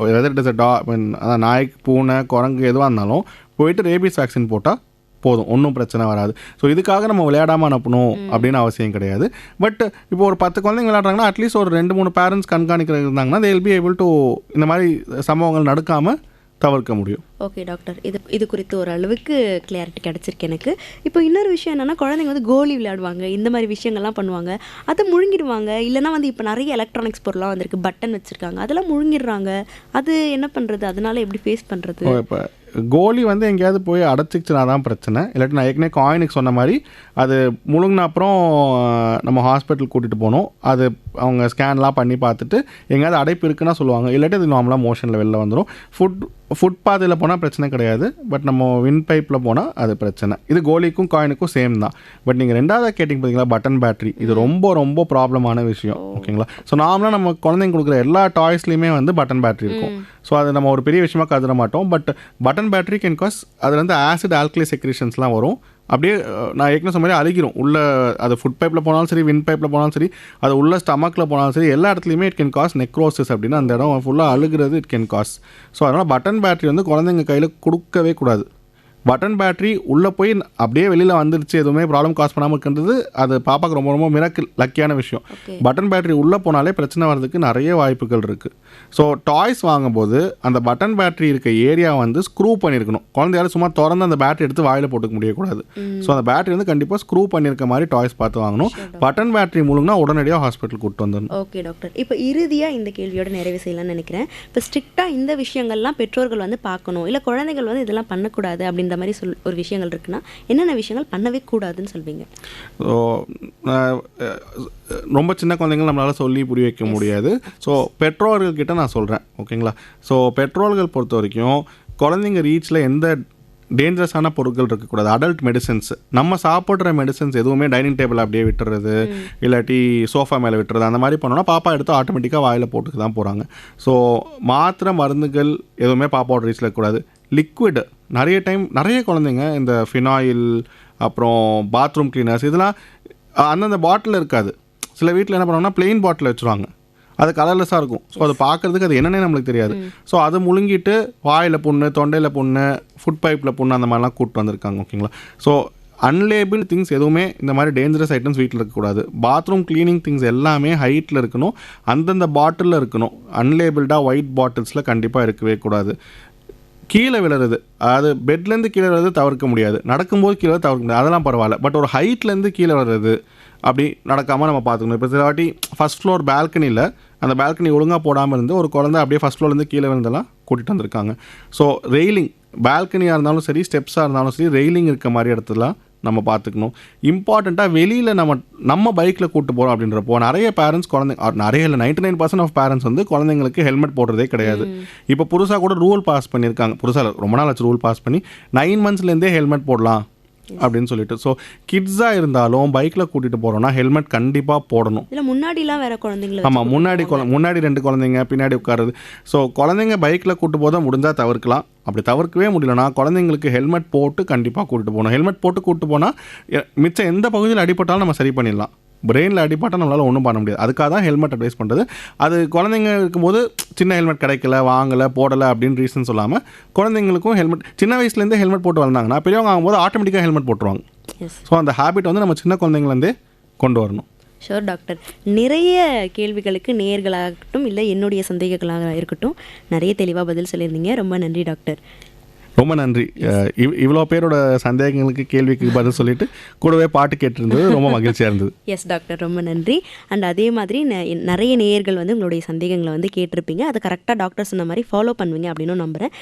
வெதர் இட் இஸ் அதான் நாய்க்கு, பூனை, குரங்கு எதுவாக இருந்தாலும் போயிட்டு ரேபிஸ் வேக்சின் போட்டால் போதும், ஒன்றும் பிரச்சனை வராது. ஸோ இதுக்காக நம்ம விளையாடாமல் அனுப்பணும் அப்படின்னு அவசியம் கிடையாது. பட் இப்போ ஒரு 10 குழந்தைங்க விளையாடுறாங்கன்னா அட்லீஸ்ட் ஒரு 2-3 பேரண்ட்ஸ் கண்காணிக்கிறது இருந்தாங்கன்னா they will be able to இந்த மாதிரி சம்பவங்கள் நடக்காமல் தவிர்க்க முடியும். ஓகே டாக்டர், இது குறித்து ஒரு அளவுக்கு கிளியாரிட்டி கிடச்சிருக்கு எனக்கு. இப்போ இன்னொரு விஷயம் என்னென்னா, குழந்தைங்க வந்து கோலி விளையாடுவாங்க, இந்த மாதிரி விஷயங்கள்லாம் பண்ணுவாங்க, அதை முழுங்கிடுவாங்க. இல்லைனா வந்து இப்போ நிறைய எலக்ட்ரானிக்ஸ் பொருளாக வந்திருக்கு, பட்டன் வச்சுருக்காங்க, அதெல்லாம் முழுங்கிடுறாங்க. அது என்ன பண்ணுறது? அதனால எப்படி ஃபேஸ் பண்ணுறது? இப்போ கோலி வந்து எங்கேயாவது போய் அடைச்சிச்சுனா தான் பிரச்சனை. இல்லாட்டி நான் ஏற்கனவே காயினுக்கு சொன்ன மாதிரி அது முழுங்கின அப்புறம் நம்ம ஹாஸ்பிட்டல் கூட்டிகிட்டு போகணும். அது அவங்க ஸ்கேன்லாம் பண்ணி பார்த்துட்டு எங்கேயாவது அடைப்பு இருக்குன்னா சொல்லுவாங்க. இல்லாட்டி அது நார்மலாக மோஷனில் வெளில வந்துடும். ஃபுட்பாத்தில் போனால் பிரச்சனை கிடையாது. பட் நம்ம வின் பைப்பில் போனால் அது பிரச்சனை. இது கோலிக்கும் காயினுக்கும் சேம் தான். பட் நீங்கள் ரெண்டாவது கேட்டிங்க பார்த்தீங்களா, பட்டன் பேட்டரி, இது ரொம்ப ரொம்ப ப்ராப்ளமான விஷயம். ஓகேங்களா? ஸோ நார்மலாக நம்ம குழந்தைங்க கொடுக்குற எல்லா டாய்ஸ்லேயுமே வந்து பட்டன் பேட்டரி இருக்கும். ஸோ அது நம்ம ஒரு பெரிய விஷயமாக கருத மாட்டோம். But button battery can cause, அதில் வந்து ஆசிட், ஆல்கலி செக்ரேஷன்ஸ்லாம் வரும். அப்படியே நான் ஏற்கனவே சொன்ன மாதிரி அழுகிரும் உள்ள. அது ஃபுட் பைப்பில் போனாலும் சரி, வின் பைப்பில் போனாலும் சரி, அது உள்ள ஸ்டமக்கில் போனாலும் சரி, எல்லா இடத்துலையுமே இட் கேன் காஸ் நெக்ரோசிஸ் அப்படின்னு. அந்த இடம் ஃபுல்லாக அழுகிறது இட் கேன் காஸ். ஸோ அதனால் பட்டன் பேட்டரி வந்து குழந்தைங்க கையில் கொடுக்கவே கூடாது. பட்டன் பேட்டரி உள்ளே போய் அப்படியே வெளியில் வந்துருச்சு, எதுவுமே ப்ராப்ளம் காஸ் பண்ணாமல் இருக்கின்றது அது பாப்பாவுக்கு ரொம்ப ரொம்ப மிராக்கிள் லக்கியான விஷயம். பட்டன் பேட்டரி உள்ளே போனாலே பிரச்சனை வர்றதுக்கு நிறைய வாய்ப்புகள் இருக்குது. ஸோ டாய்ஸ் வாங்கும்போது அந்த பட்டன் பேட்டரி இருக்க ஏரியா வந்து ஸ்க்ரூ பண்ணியிருக்கணும். குழந்தையால சும்மா திறந்து அந்த பேட்டரி எடுத்து வாயில் போட்டுக்க முடியக்கூடாது. ஸோ அந்த பேட்டரி வந்து கண்டிப்பாக ஸ்க்ரூ பண்ணியிருக்க மாதிரி டாய்ஸ் பார்த்து வாங்கணும். பட்டன் பேட்டரி மூலம்னா உடனடியாக ஹாஸ்பிட்டல் கூப்பிட்டு வந்துடணும். ஓகே டாக்டர், இப்போ இறுதியாக இந்த கேள்வியோட நிறைவு செய்யலாம்னு நினைக்கிறேன். இப்போ ஸ்ட்ரிக்டாக இந்த விஷயங்கள்லாம் பெற்றோர்கள் வந்து பார்க்கணும், இல்லை குழந்தைகள் வந்து இதெல்லாம் பண்ணக்கூடாது அப்படின்ற மாதிரி ஒரு விஷயங்கள் இருக்குன்னா என்னென்ன விஷயங்கள் பண்ணவே கூடாதுன்னு சொல்வீங்க? ஸோ ரொம்ப சின்ன குழந்தைங்கள் நம்மளால் சொல்லி புரிய வைக்க முடியாது. ஸோ பெற்றோர்கள்கிட்ட நான் சொல்கிறேன், ஓகேங்களா? ஸோ பெற்றோர்கள் பொறுத்த வரைக்கும் குழந்தைங்க ரீச்சில் எந்த டேஞ்சரஸான பொருட்கள் இருக்கக்கூடாது. அடல்ட் மெடிசன்ஸ், நம்ம சாப்பிட்ற மெடிசன்ஸ் எதுவுமே டைனிங் டேபிள் அப்படியே விட்டுறது, இல்லாட்டி சோஃபா மேலே விட்டுறது, அந்த மாதிரி பண்ணோன்னா பாப்பா எடுத்து ஆட்டோமேட்டிக்காக வாயில் போட்டுக்கு தான் போகிறாங்க. ஸோ மாத்திரை மருந்துகள் எதுவுமே பாப்பாவோட ரீச்சில் இருக்கக்கூடாது. லிக்விட் நிறைய டைம் நிறைய குழந்தைங்க இந்த ஃபினாயில் அப்புறம் பாத்ரூம் கிளீனர்ஸ் இதெல்லாம் அந்தந்த பாட்டில் இருக்காது. சில வீட்டில் என்ன பண்ணுவாங்கன்னா பிளெயின் பாட்டில் வச்சுருவாங்க, அது கலர்லெஸ்ஸாக இருக்கும். ஸோ அது பார்க்குறதுக்கு அது என்னென்னே நம்மளுக்கு தெரியாது. ஸோ அதை முழுங்கிட்டு வாயில் புண்ணு, தொண்டையில் புண்ணு, ஃபுட் பைப்பில் புண்ணு அந்த மாதிரிலாம் கூப்பிட்டு வந்திருக்காங்க, ஓகேங்களா? ஸோ அன்லேபிள் திங்ஸ் எதுவுமே இந்த மாதிரி டேஞ்சரஸ் ஐட்டம்ஸ் வீட்டில் இருக்கக்கூடாது. பாத்ரூம் க்ளீனிங் திங்ஸ் எல்லாமே ஹைட்டில் இருக்கணும், அந்தந்த பாட்டிலில் இருக்கணும். அன்லேபிள்டாக ஒயிட் பாட்டில்ஸில் கண்டிப்பாக இருக்கவே கூடாது. கீழே விழுறது, அதாவது பெட்லேருந்து கீழே விழுறது தவிர்க்க முடியாது, நடக்கும்போது கீழே தவிர்க்க முடியாது, அதெல்லாம் பரவாயில்ல. பட் ஒரு ஹைட்லேருந்து கீழே வர்றது அப்படி நடக்காமல் நம்ம பார்த்துக்கணும். இப்போ சில வாட்டி ஃபஸ்ட் ஃப்ளோர் பால்கனியில் அந்த பால்கனி ஒழுங்காக போடாமல் இருந்து ஒரு குழந்தை அப்படியே ஃபஸ்ட் ஃப்ளோர்லேருந்து கீழே விழுந்தெல்லாம் கூட்டிகிட்டு வந்திருக்காங்க. ஸோ ரெயிலிங், பால்கனியாக இருந்தாலும் சரி, ஸ்டெப்ஸாக இருந்தாலும் சரி, ரெயிலிங் இருக்க மாதிரி இடத்துலாம் நம்ம பார்த்துக்கணும். இம்பார்ட்டண்ட்டாக வெளியில் நம்ம பைக்கில் கூப்பிட்டு போகிறோம் அப்படின்றப்போ நிறைய பேரண்ட்ஸ் நிறைய இல்லை 99% ஆஃப் பேரண்ட்ஸ் வந்து குழந்தைங்களுக்கு ஹெல்மெட் போடுறதே கிடையாது. இப்போ புதுசாக கூட ரூல் பாஸ் பண்ணியிருக்காங்க, புதுசாக ரொம்ப நாள் ஆச்சு ரூல் பாஸ் பண்ணி, 9 monthsலேருந்தே ஹெல்மெட் போடலாம் அப்படின்னு சொல்லிட்டு. ஸோ கிட்ஸாக இருந்தாலும் பைக்கில் கூட்டிகிட்டு போகிறோன்னா ஹெல்மெட் கண்டிப்பாக போடணும். இல்லை முன்னாடிலாம் வேறு குழந்தைங்கள ஆமாம், முன்னாடி 2 குழந்தைங்க பின்னாடி உட்காருது. ஸோ குழந்தைங்க பைக்கில் கூட்டு போத முடிஞ்சால் தவிர்க்கலாம். அப்படி தவிர்க்கவே முடியலன்னா குழந்தைங்களுக்கு ஹெல்மெட் போட்டு கண்டிப்பாக கூட்டிட்டு போகணும். ஹெல்மெட் போட்டு கூப்பிட்டு போனால் மிச்சம் எந்த பகுதியில் அடிபட்டாலும் நம்ம சரி பண்ணிடலாம். பிரெயினில் அடிபட்டால் நம்மளால் ஒன்றும் பண்ண முடியாது. அதுக்காக தான் ஹெல்மெட் அட்வைஸ் பண்ணுறது. அது குழந்தைங்க இருக்கும்போது சின்ன ஹெல்மெட் கிடைக்கல, வாங்கலை, போடலை அப்படின்னு ரீசன் சொல்லாமல் குழந்தைங்களுக்கும் ஹெல்மெட் சின்ன வயசுலேருந்தே ஹெல்மெட் போட்டு வளர்ந்தாங்கன்னா பெரியவங்க ஆகும்போது ஆட்டோமேட்டிக்காக ஹெல்மெட் போட்டுருவாங்க. ஸோ அந்த ஹேபிட் வந்து நம்ம சின்ன குழந்தைங்கலேருந்தே கொண்டு வரணும். ஷோர் டாக்டர், நிறைய கேள்விகளுக்கு நேயர்களாகட்டும் இல்லை என்னுடைய சந்தேகங்களாக இருக்கட்டும் நிறைய தெளிவாக பதில் சொல்லியிருந்தீங்க. ரொம்ப நன்றி டாக்டர். ரொம்ப நன்றி. இவ்வளோ பேரோட சந்தேகங்களுக்கு கேள்விக்கு பதில் சொல்லிட்டு கூடவே பாட்டு கேட்டிருந்தது ரொம்ப மகிழ்ச்சியாக இருந்தது. எஸ் டாக்டர், ரொம்ப நன்றி. அண்ட் அதே மாதிரி நிறைய நேயர்கள் வந்து உங்களுடைய சந்தேகங்களை வந்து கேட்டிருப்பீங்க, அதை கரெக்டாக டாக்டர் சொன்ன மாதிரி ஃபாலோ பண்ணுவீங்க அப்படின்னு நம்புகிறேன்.